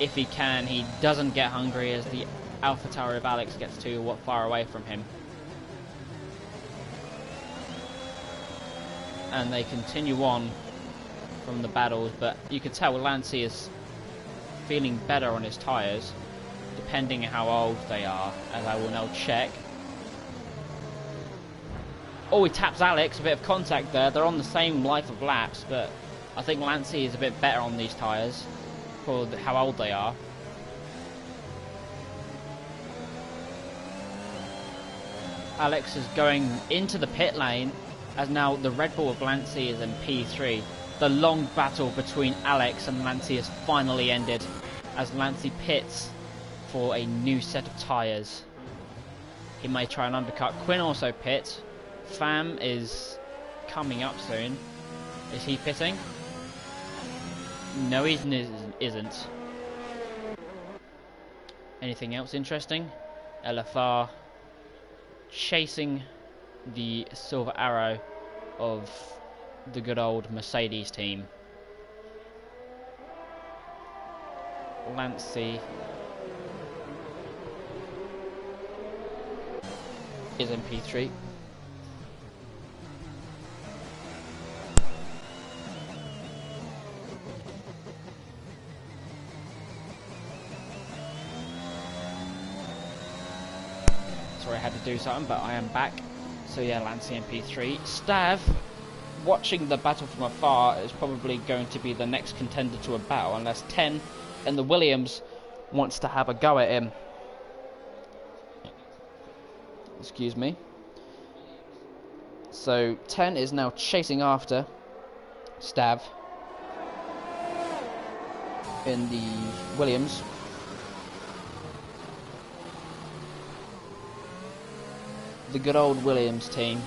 if he can, he doesn't get hungry as the Alpha Tower of Alex gets too far away from him. And they continue on from the battles, but you can tell Lancey is feeling better on his tyres, depending on how old they are, as I will now check. Oh, he taps Alex, a bit of contact there. They're on the same life of laps, but I think Lancey is a bit better on these tyres for how old they are. Alex is going into the pit lane, as now the Red Bull of Lancey is in P3. The long battle between Alex and Lancey has finally ended, as Lancey pits for a new set of tyres. He may try an undercut. Quinn also pits. Pham is coming up soon. Is he pitting? No, he isn't. Anything else interesting? LFR chasing the Silver Arrow of the good old Mercedes team. Lancey is in P3. Sorry, I had to do something, but I am back. So yeah, Lancey in P3. Stav, watching the battle from afar, is probably going to be the next contender to a battle, unless 10 and the Williams wants to have a go at him. Excuse me. So 10 is now chasing after Stav in the Williams. The good old Williams team.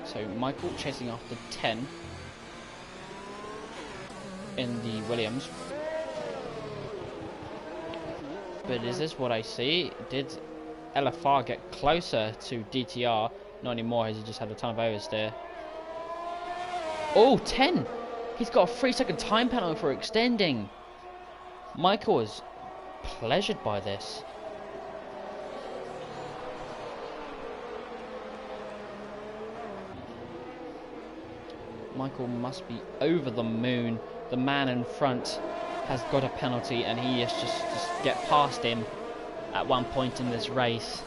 So Michael chasing after 10 in the Williams. But is this what I see? Did LFR get closer to DTR? Not anymore, as he just had a ton of oversteer. Oh, 10! He's got a 3-second time penalty for extending. Michael is pleasured by this. Michael must be over the moon. The man in front has got a penalty and he has just get past him at one point in this race.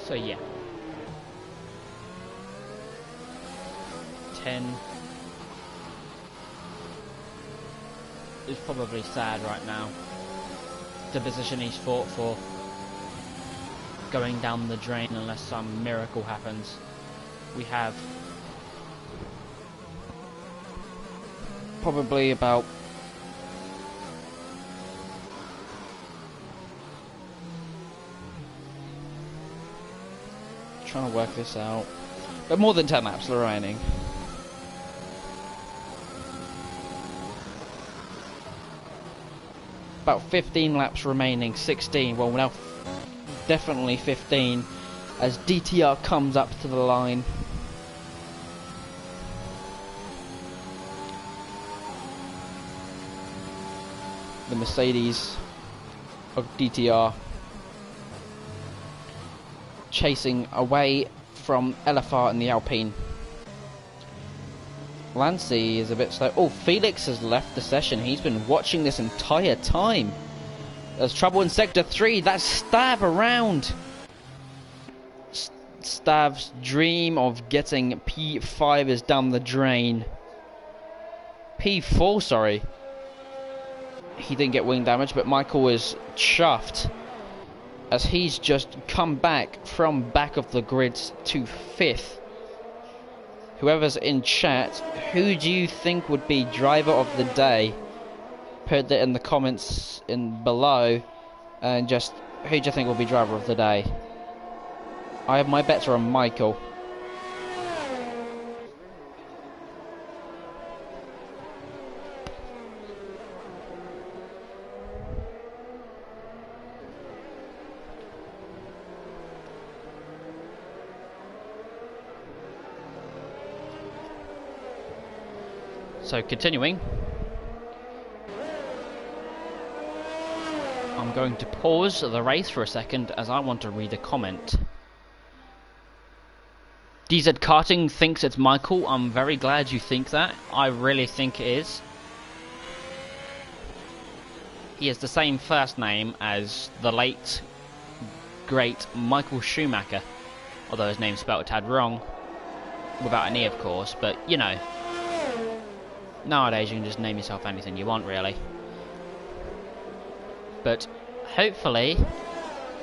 So yeah, 10 is probably sad right now. The position he's fought for going down the drain unless some miracle happens. We have probably about trying to work this out, but more than 10 laps remaining. About 15 laps remaining, 16, well now definitely 15, as DTR comes up to the line. The Mercedes of DTR chasing away from LFR and the Alpine. Lancey is a bit slow. Oh, Felix has left the session. He's been watching this entire time. There's trouble in Sector 3. That's Stav around. Stav's dream of getting P5 is down the drain. P4, sorry. He didn't get wing damage, but Michael is chuffed, as he's just come back from back of the grid to 5th. Whoever's in chat, who do you think would be driver of the day? Put put it in the comments below, and just who do you think will be driver of the day? I have my bets are on Michael. So continuing, I'm going to pause the race for a second as I want to read a comment. DZ Karting thinks it's Michael. I'm very glad you think that. I really think it is. He has the same first name as the late, great Michael Schumacher. Although his name's spelled a tad wrong. Without an E, of course, but you know. Nowadays you can just name yourself anything you want, really. But hopefully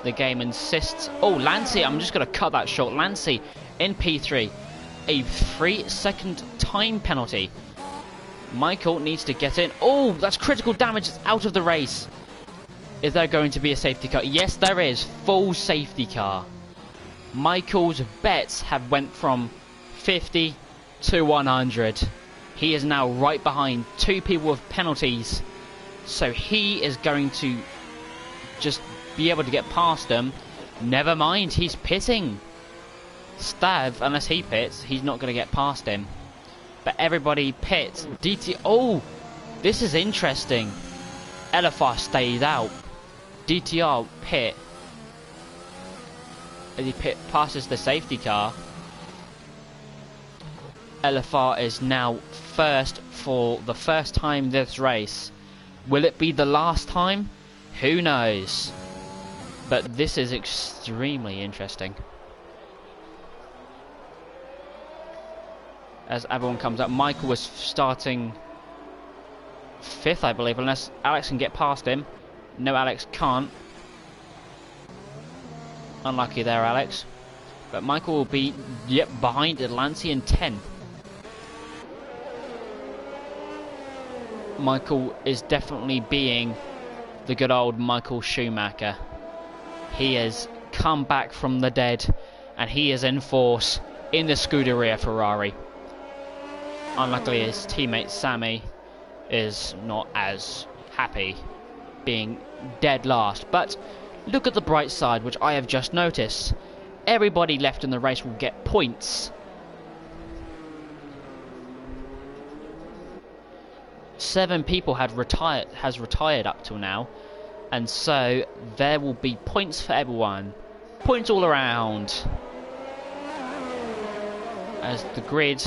the game insists. Oh, Lancey, I'm just going to cut that short. Lancey in P3. A 3-second time penalty. Michael needs to get in. Oh, that's critical damage. It's out of the race. Is there going to be a safety car? Yes, there is. Full safety car. Michael's bets have went from 50 to 100. He is now right behind two people with penalties. So he is going to just be able to get past them. Never mind, he's pitting. Stav, unless he pits, he's not going to get past him. But everybody pits. Oh, this is interesting. LFR stays out. DTR pit. As he passes the safety car. LFR is now first for the first time this race. Will it be the last time? Who knows? But this is extremely interesting. As everyone comes up, Michael was starting 5th, I believe, unless Alex can get past him. No, Alex can't. Unlucky there, Alex. But Michael will be, behind Lancey in 10. Michael is definitely being the good old Michael Schumacher. He has come back from the dead, and he is in force in the Scuderia Ferrari. Unluckily, his teammate Sammy is not as happy being dead last. But look at the bright side, which I have just noticed. Everybody left in the race will get points. 7 people has retired up till now, and so there will be points for everyone. Points all around. As the grid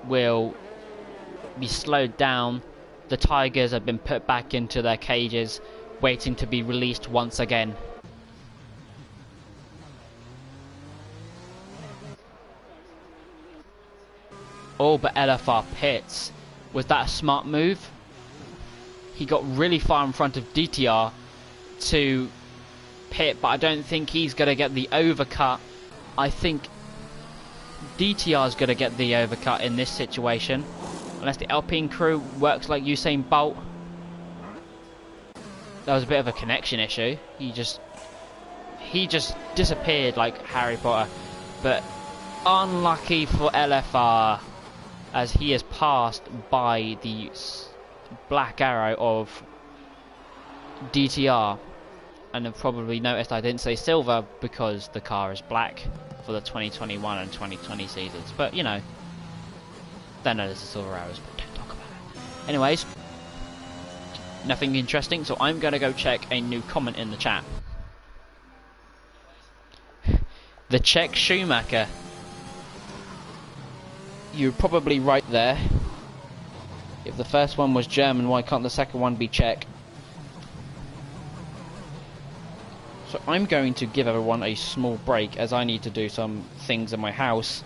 will be slowed down, the tigers have been put back into their cages, waiting to be released once again. Oh, but LFR pits. Was that a smart move? He got really far in front of DTR to pit, but I don't think he's going to get the overcut. I think DTR is going to get the overcut in this situation, unless the Alpine crew works like Usain Bolt. That was a bit of a connection issue. He just disappeared like Harry Potter. But unlucky for LFR, as he is passed by the black arrow of DTR. And have probably noticed I didn't say silver because the car is black for the 2021 and 2020 seasons. But you know, they know there's the silver arrows, but don't talk about it. Anyways, nothing interesting, so I'm going to go check a new comment in the chat. The Czech Schumacher. You're probably right there. If the first one was German, why can't the second one be Czech? So I'm going to give everyone a small break as I need to do some things in my house.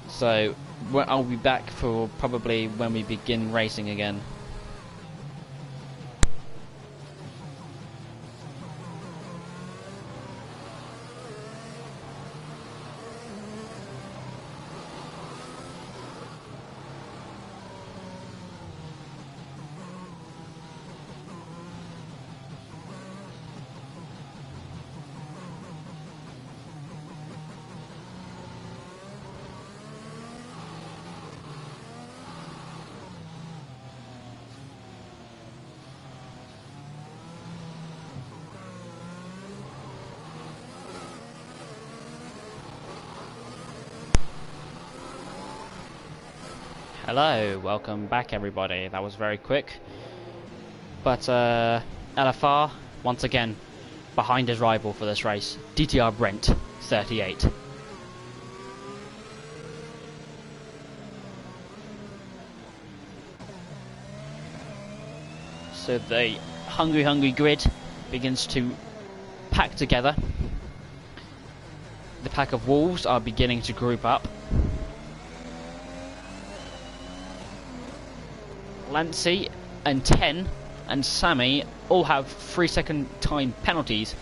So I'll be back for probably when we begin racing again. Hello, welcome back everybody. That was very quick. But LFR, once again, behind his rival for this race, DTR Brent, 38. So the hungry grid begins to pack together. The pack of wolves are beginning to group up. Lancey and 10 and Sammy all have 3-second time penalties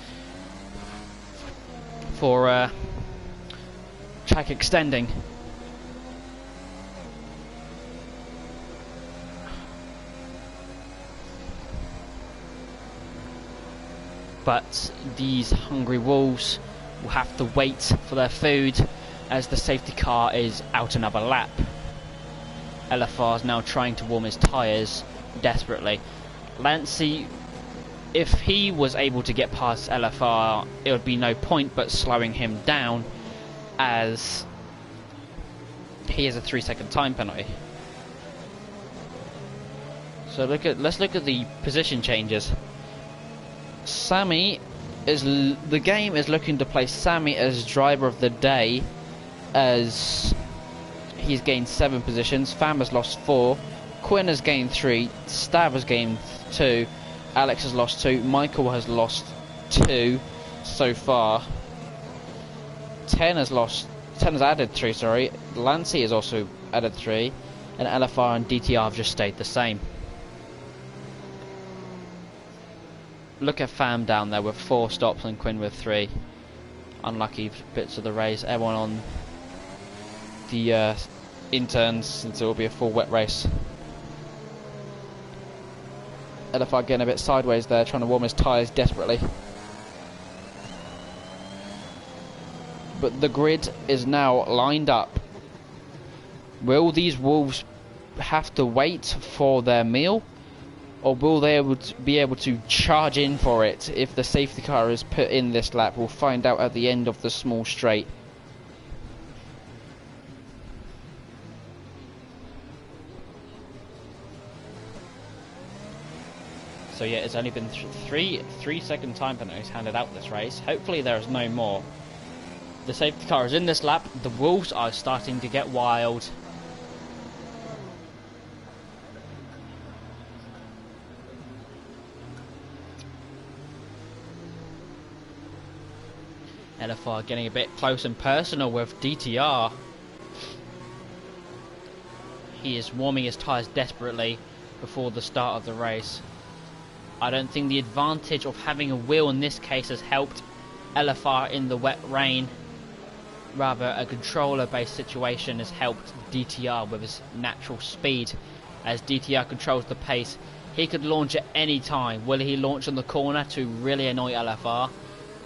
for track extending. But these hungry wolves will have to wait for their food as the safety car is out another lap. LFR is now trying to warm his tyres desperately. Lancey, if he was able to get past LFR, it would be no point but slowing him down, as he has a 3-second time penalty. So let's look at the position changes. The game is looking to play Sammy as driver of the day, as he's gained 7 positions. Fam has lost 4, Quinn has gained 3, Stav has gained 2, Alex has lost 2, Michael has lost 2 so far. 10 has added 3, sorry. Lancey has also added 3, and LFR and DTR have just stayed the same. Look at Fam down there with 4 stops and Quinn with 3. Unlucky bits of the race. Everyone on the interns, since it will be a full wet race. LFR getting a bit sideways there, trying to warm his tyres desperately. But the grid is now lined up. Will these wolves have to wait for their meal, or will they be able to charge in for it if the safety car is put in this lap? We'll find out at the end of the small straight. So yeah, it's only been 3-second time penalties handed out this race. Hopefully there's no more. The safety car is in this lap. The wolves are starting to get wild. LFR getting a bit close and personal with DTR. He is warming his tyres desperately before the start of the race. I don't think the advantage of having a wheel in this case has helped LFR in the wet rain. Rather, a controller-based situation has helped DTR with his natural speed. As DTR controls the pace, he could launch at any time. Will he launch on the corner to really annoy LFR?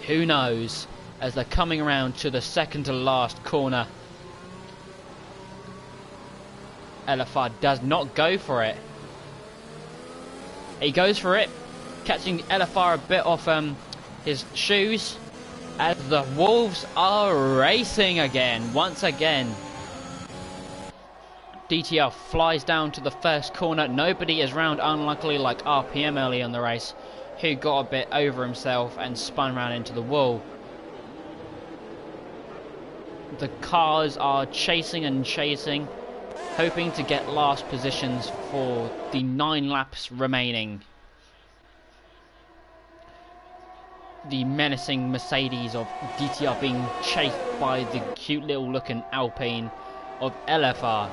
Who knows? As they're coming around to the second to last corner, LFR does not go for it. He goes for it, catching LFR a bit off his shoes, as the wolves are racing again, once again. DTR flies down to the first corner. Nobody is round, unluckily, like RPM early in the race, who got a bit over himself and spun round into the wall. The cars are chasing and chasing, hoping to get last positions for the 9 laps remaining. The menacing Mercedes of DTR being chased by the cute little looking Alpine of LFR,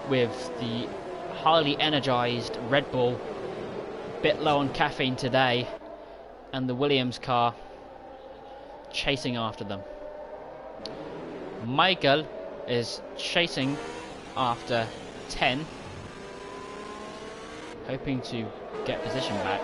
with the highly energized Red Bull, bit low on caffeine today, and the Williams car chasing after them. Michael is chasing after 10, hoping to get position back.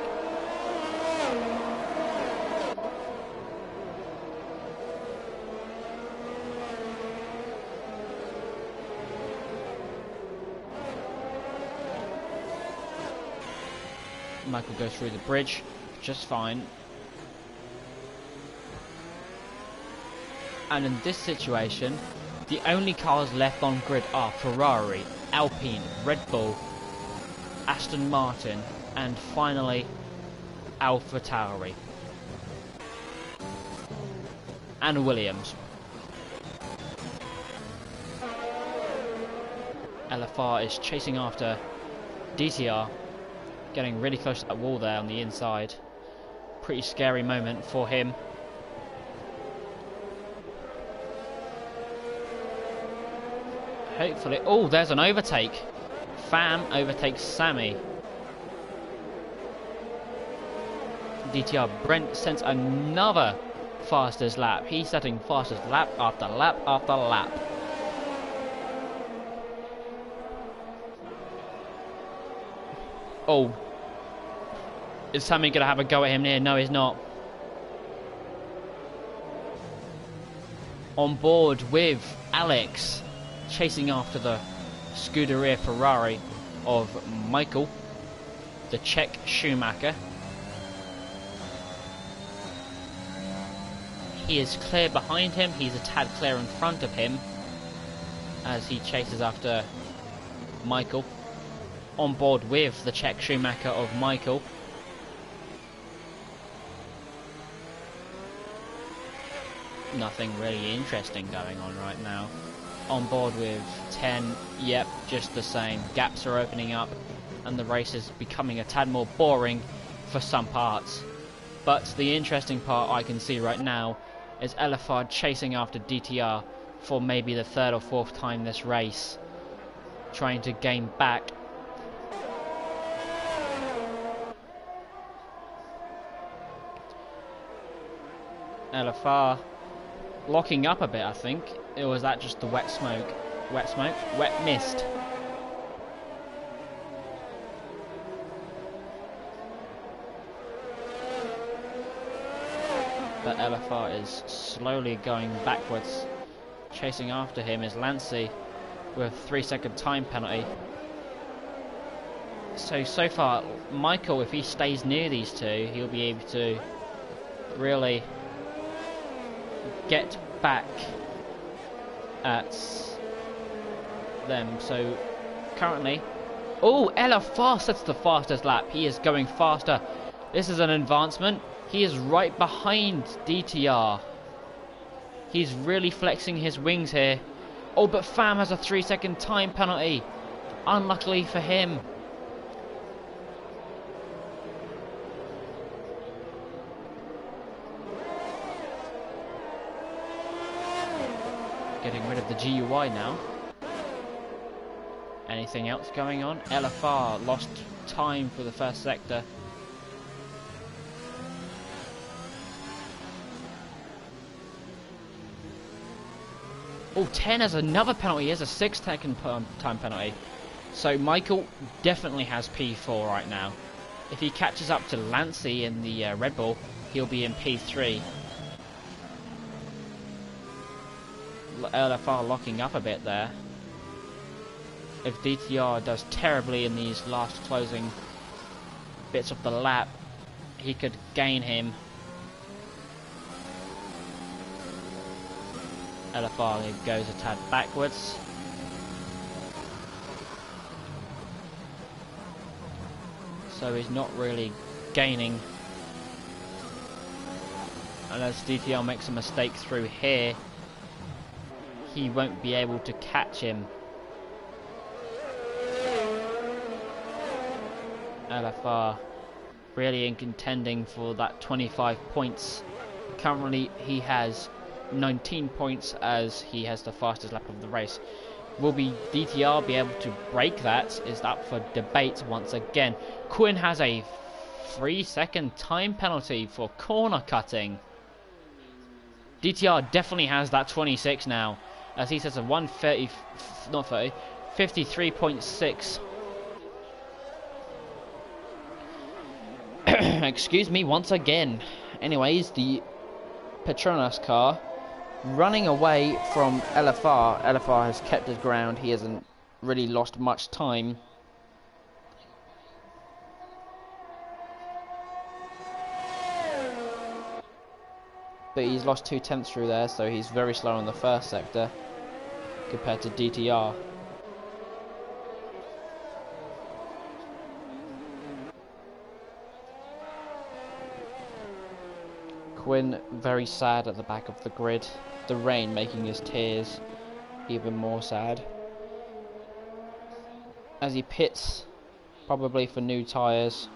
Michael goes through the bridge just fine. And in this situation, the only cars left on grid are Ferrari, Alpine, Red Bull, Aston Martin, and finally AlphaTauri and Williams. LFR is chasing after DTR, getting really close to that wall there on the inside. Pretty scary moment for him. Hopefully, oh, there's an overtake. Pham overtakes Sammy. DTR Brent sends another fastest lap. He's setting fastest lap after lap after lap. Oh, is Sammy gonna have a go at him here? No, he's not. On board with Alex, chasing after the Scuderia Ferrari of Michael, the Czech Schumacher. He is clear behind him, he's a tad clear in front of him as he chases after Michael. On board with the Czech Schumacher of Michael. Nothing really interesting going on right now. On board with 10, yep, just the same. Gaps are opening up and the race is becoming a tad more boring for some parts. But the interesting part I can see right now is LFR chasing after DTR for maybe the third or fourth time this race, trying to gain back. LFR locking up a bit, I think. Or was that just the wet smoke? Wet smoke? Wet mist. But LFR is slowly going backwards. Chasing after him is Lancey with a 3-second time penalty. So far, Michael, if he stays near these two, he'll be able to really get back at them. So currently, oh, LFR sets the fastest lap. He is going faster. This is an advancement. He is right behind DTR. He's really flexing his wings here. Oh, but Pham has a 3-second time penalty. Unluckily for him. Getting rid of the GUI now. Anything else going on? LFR lost time for the first sector. Oh, 10 has another penalty. He has a 6-second time penalty. So Michael definitely has P4 right now. If he catches up to Lancey in the Red Bull, he'll be in P3. LFR locking up a bit there. If DTR does terribly in these last closing bits of the lap, he could gain him. LFR goes a tad backwards. So he's not really gaining. Unless DTR makes a mistake through here, he won't be able to catch him. LFR really in contending for that 25 points. Currently he has 19 points as he has the fastest lap of the race. Will DTR be able to break that? Is up for debate once again. Quinn has a 3-second time penalty for corner cutting. DTR definitely has that 26 now, as he says a 130, not 30, 53.6. Excuse me once again. Anyways, the Petronas car running away from LFR. LFR has kept his ground. He hasn't really lost much time. But he's lost 2/10 through there, so he's very slow in the first sector compared to DTR. Quinn very sad at the back of the grid. The rain making his tears even more sad. As he pits, probably for new tyres.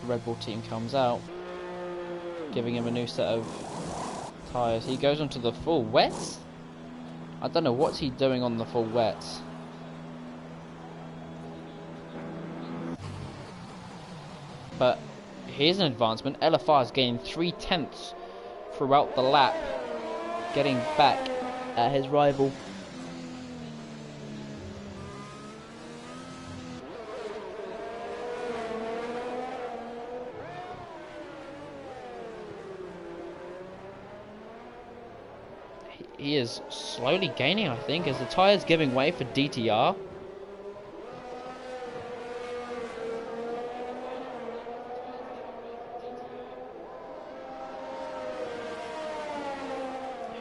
The Red Bull team comes out, giving him a new set of tyres. He goes onto the full wets? I don't know what's he doing on the full wets. But here's an advancement. LFR is gaining 3/10 throughout the lap, getting back at his rival. He is slowly gaining, I think, as the tyre's giving way for DTR.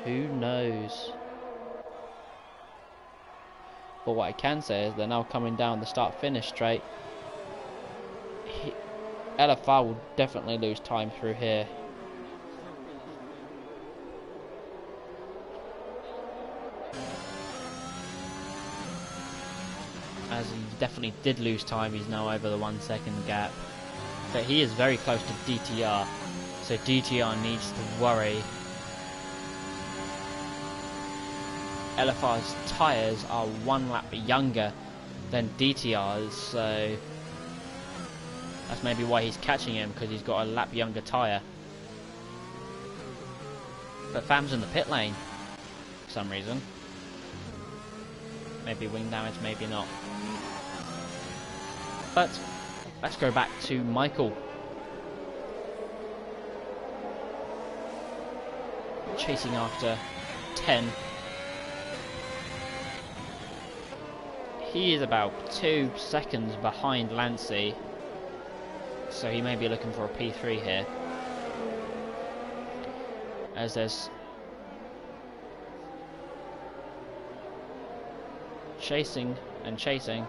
Who knows? But what I can say is they're now coming down the start-finish straight. LFR will definitely lose time through here. As he definitely did lose time, he's now over the 1 second gap. But he is very close to DTR, so DTR needs to worry. LFR's tyres are 1 lap younger than DTR's, so that's maybe why he's catching him, because he's got a lap younger tyre. But Fam's in the pit lane for some reason. Maybe wing damage, maybe not. But let's go back to Michael. Chasing after 10. He is about 2 seconds behind Lancey, so he may be looking for a P3 here. As there's chasing and chasing,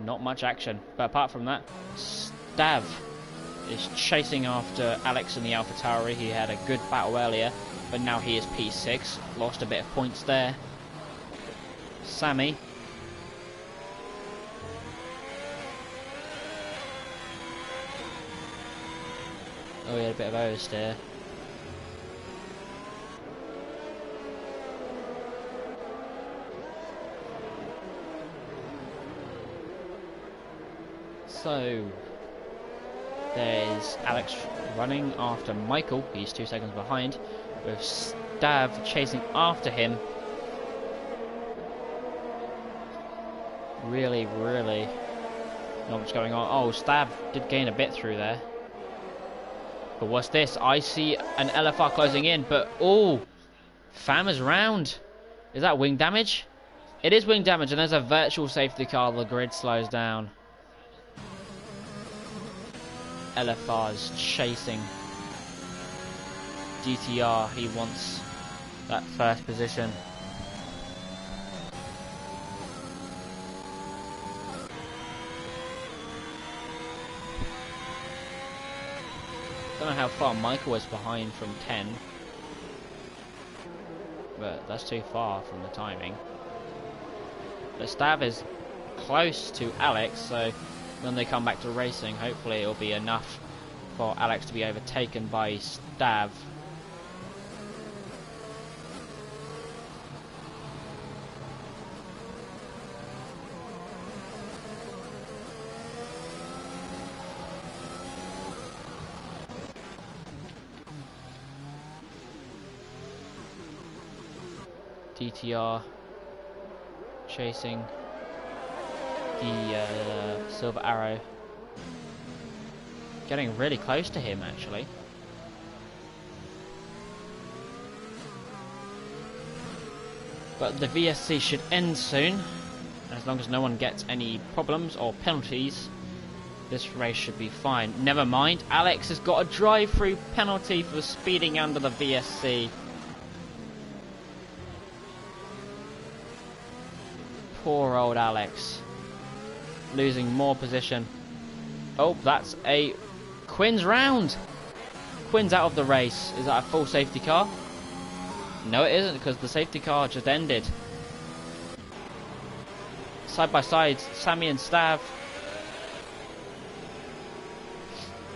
not much action. But apart from that, Stav is chasing after Alex in the AlphaTauri. He had a good battle earlier, but now he is P6. Lost a bit of points there. Sammy. Oh, he had a bit of oversteer. So there's Alex running after Michael. He's 2 seconds behind, with Stav chasing after him. Really not much going on. Oh, Stav did gain a bit through there. But what's this? I see an LFR closing in, but oh, Fam is round. Is that wing damage? It is wing damage, and there's a virtual safety car. The grid slows down. LFR's chasing DTR. He wants that first position. Don't know how far Michael is behind from 10, but that's too far from the timing. The Stav is close to Alex, so when they come back to racing, hopefully it'll be enough for Alex to be overtaken by Stav. DTR chasing the Silver Arrow, getting really close to him actually. But the VSC should end soon, as long as no one gets any problems or penalties. This race should be fine. Never mind, Alex has got a drive-through penalty for speeding under the VSC. Poor old Alex. losing more position. Oh, that's a Quinn's round. Quinn's out of the race. Is that a full safety car? No, it isn't, because the safety car just ended. Side by side, Sammy and Stav.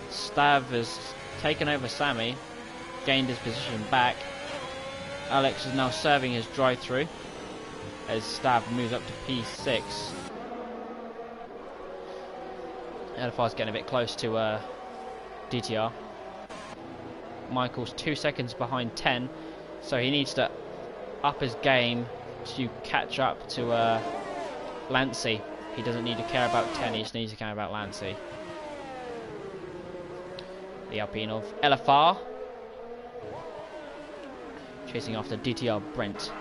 Stav has taken over Sammy, gained his position back. Alex is now serving his drive-through as Stav moves up to P6. LFR's getting a bit close to DTR. Michael's 2 seconds behind 10, so he needs to up his game to catch up to Lancey. He doesn't need to care about 10, he just needs to care about Lancey. The Alpine of LFR chasing after DTR Brent,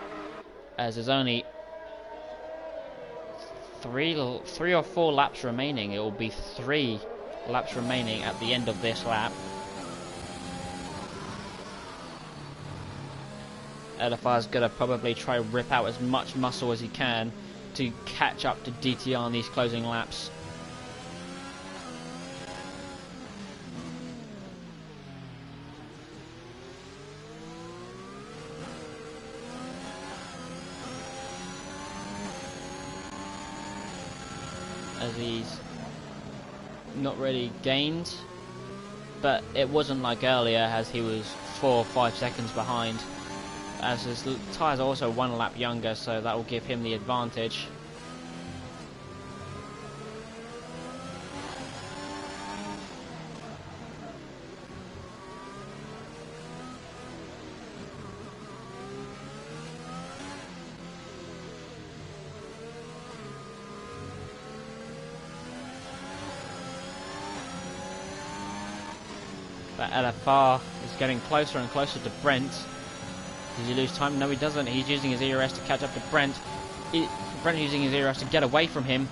as there's only three or four laps remaining. It will be 3 laps remaining at the end of this lap. LFR's gonna probably try to rip out as much muscle as he can to catch up to DTR in these closing laps. As he's not really gained, but it wasn't like earlier as he was 4 or 5 seconds behind, as his tyres are also 1 lap younger, so that will give him the advantage. But LFR is getting closer and closer to Brent. Does he lose time? No, he doesn't. He's using his ERS to catch up to Brent. Brent using his ERS to get away from him.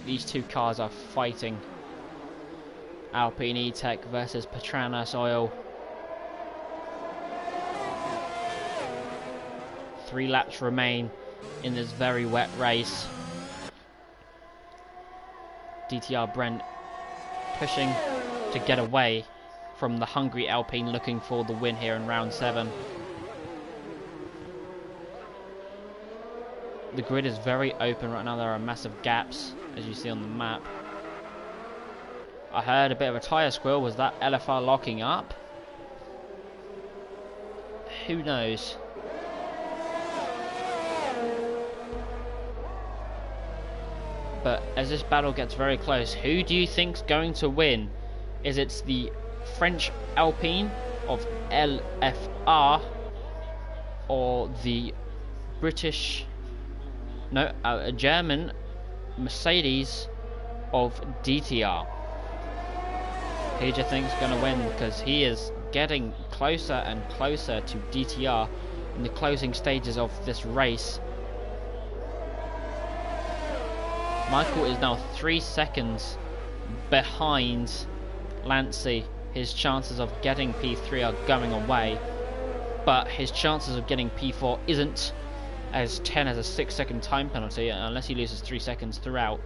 These two cars are fighting. Alpine E-Tech versus Petronas Oil. 3 laps remain in this very wet race. DTR Brent pushing to get away from the hungry Alpine, looking for the win here in round 7. The grid is very open right now. There are massive gaps, as you see on the map. I heard a bit of a tyre squeal. Was that LFR locking up? Who knows? But as this battle gets very close, who do you think's going to win? Is it the French Alpine of LFR or the German Mercedes of DTR? Who do you think's going to win? Because he is getting closer and closer to DTR in the closing stages of this race. Michael is now 3 seconds behind Lancey. His chances of getting P3 are going away, but his chances of getting P4 isn't, as 10 has a 6-second time penalty, and unless he loses 3 seconds throughout,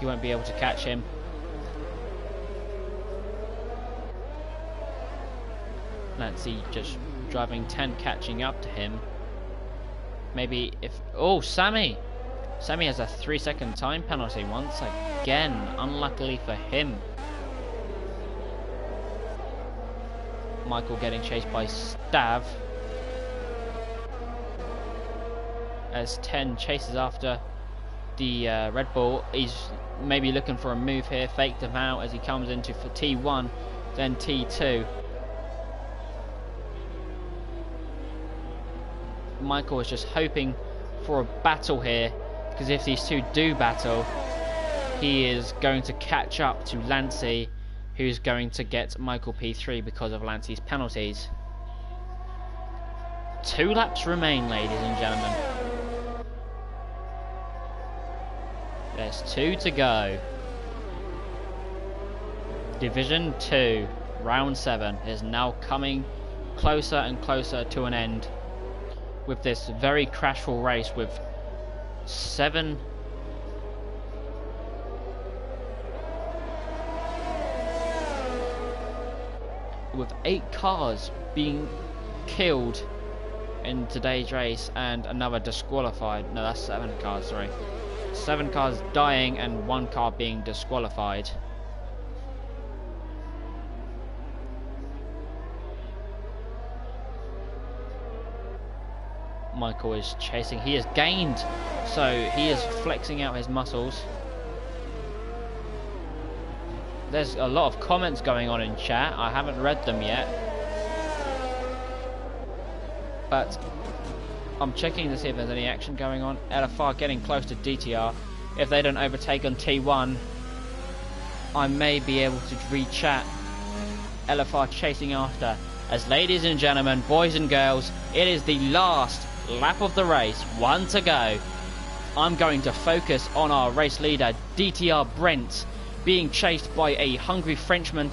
he won't be able to catch him. Lancey just driving 10, catching up to him. Maybe if... Oh, Sammy! Sammy has a 3-second time penalty once again, unluckily for him. Michael getting chased by Stav as 10 chases after the Red Bull. He's maybe looking for a move here, faked him out as he comes into for T1, then T2. Michael is just hoping for a battle here, because if these two do battle, he is going to catch up to Lancey, who's going to get Michael P3 because of Lancey's penalties. 2 laps remain, ladies and gentlemen. There's 2 to go. Division 2, round 7 is now coming closer and closer to an end, with this very crashful race with 7. With 8 cars being killed in today's race and another disqualified. No, that's 7 cars, sorry. 7 cars dying and 1 car being disqualified. Michael is chasing. He has gained, so he is flexing out his muscles. There's a lot of comments going on in chat. I haven't read them yet, but I'm checking to see if there's any action going on. LFR getting close to DTR. If they don't overtake on T1, I may be able to re-chat. LFR chasing after. As ladies and gentlemen, boys and girls, it is the last lap of the race. 1 to go. I'm going to focus on our race leader, DTR Brent, being chased by a hungry Frenchman.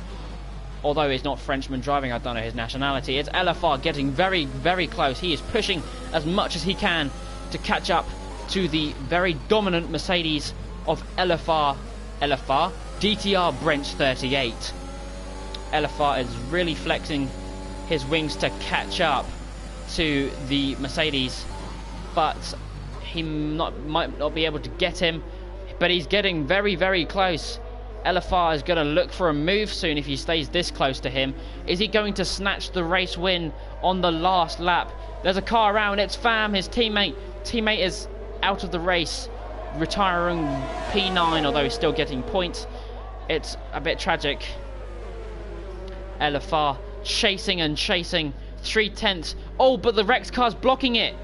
Although he's not Frenchman driving, I don't know his nationality. It's LFR getting very, very close. He is pushing as much as he can to catch up to the very dominant Mercedes of LFR, DTR Brent 38. LFR is really flexing his wings to catch up to the Mercedes, but he might not be able to get him, but he's getting very, very close. LFR is going to look for a move soon if he stays this close to him. Is he going to snatch the race win on the last lap? There's a car around. It's Fam, his teammate. Teammate is out of the race, retiring P9, although he's still getting points. It's a bit tragic. LFR chasing and chasing. 3/10. Oh, but the Rex car's blocking it.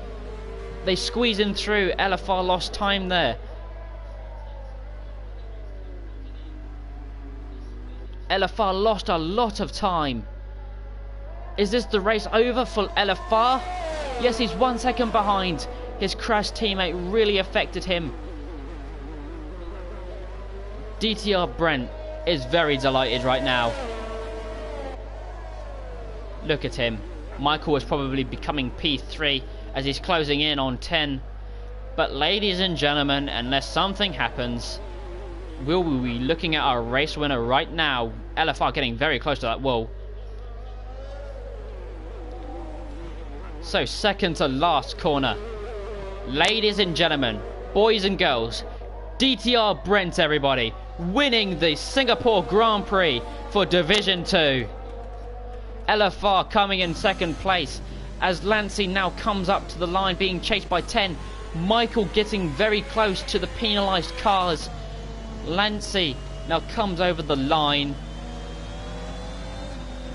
They squeeze in through. LFR lost time there. LFR lost a lot of time. Is this the race over for LFR? Yes, he's 1 second behind. His crash teammate really affected him. DTR Brent is very delighted right now. Look at him. Michael is probably becoming P3 as he's closing in on 10. But ladies and gentlemen, unless something happens, will we be looking at our race winner right now? LFR getting very close to that wall. So second to last corner. Ladies and gentlemen, boys and girls, DTR Brent, everybody, winning the Singapore Grand Prix for Division 2. LFR coming in second place as Lancey now comes up to the line being chased by 10. Michael getting very close to the penalised cars. Lancey now comes over the line,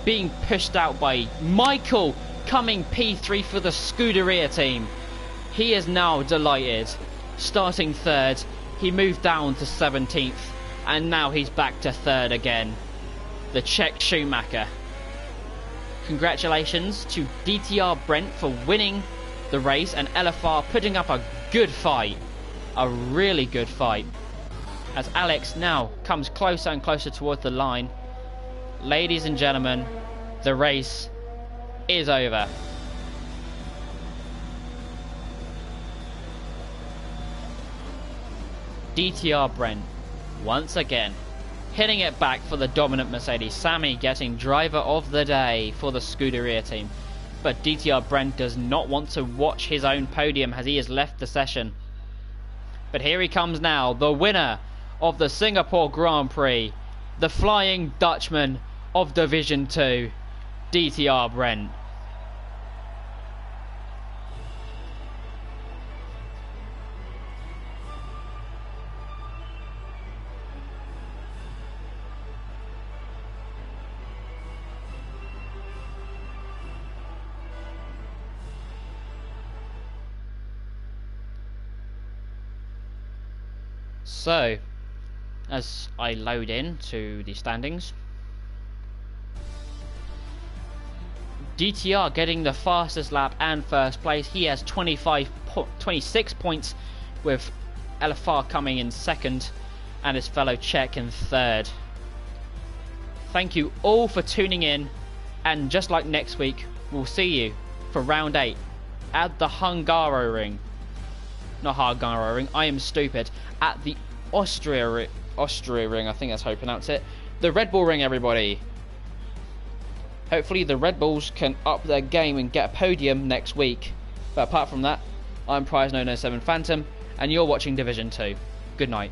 being pushed out by Michael, coming P3 for the Scuderia team. He is now delighted. Starting third, he moved down to 17th, and now he's back to third again. The Czech Schumacher. Congratulations to DTR Brent for winning the race, and LFR putting up a good fight. A really good fight. As Alex now comes closer and closer towards the line. Ladies and gentlemen, the race is over. DTR Brent, once again, hitting it back for the dominant Mercedes. Sammy getting driver of the day for the Scuderia team. But DTR Brent does not want to watch his own podium as he has left the session. But here he comes now, the winner of the Singapore Grand Prix, the Flying Dutchman of Division 2, DTR Brent. So, as I load in to the standings, DTR getting the fastest lap and first place. He has 26 points, with LFR coming in second and his fellow Czech in third. Thank you all for tuning in, and just like next week, we'll see you for round 8 at the Hungaroring. not Hungaroring, I am stupid, at the Austria Ring, I think that's how you pronounce it. The Red Bull Ring, everybody. Hopefully the Red Bulls can up their game and get a podium next week. But apart from that, I'm Prize 007 Phantom, and you're watching Division 2. Good night.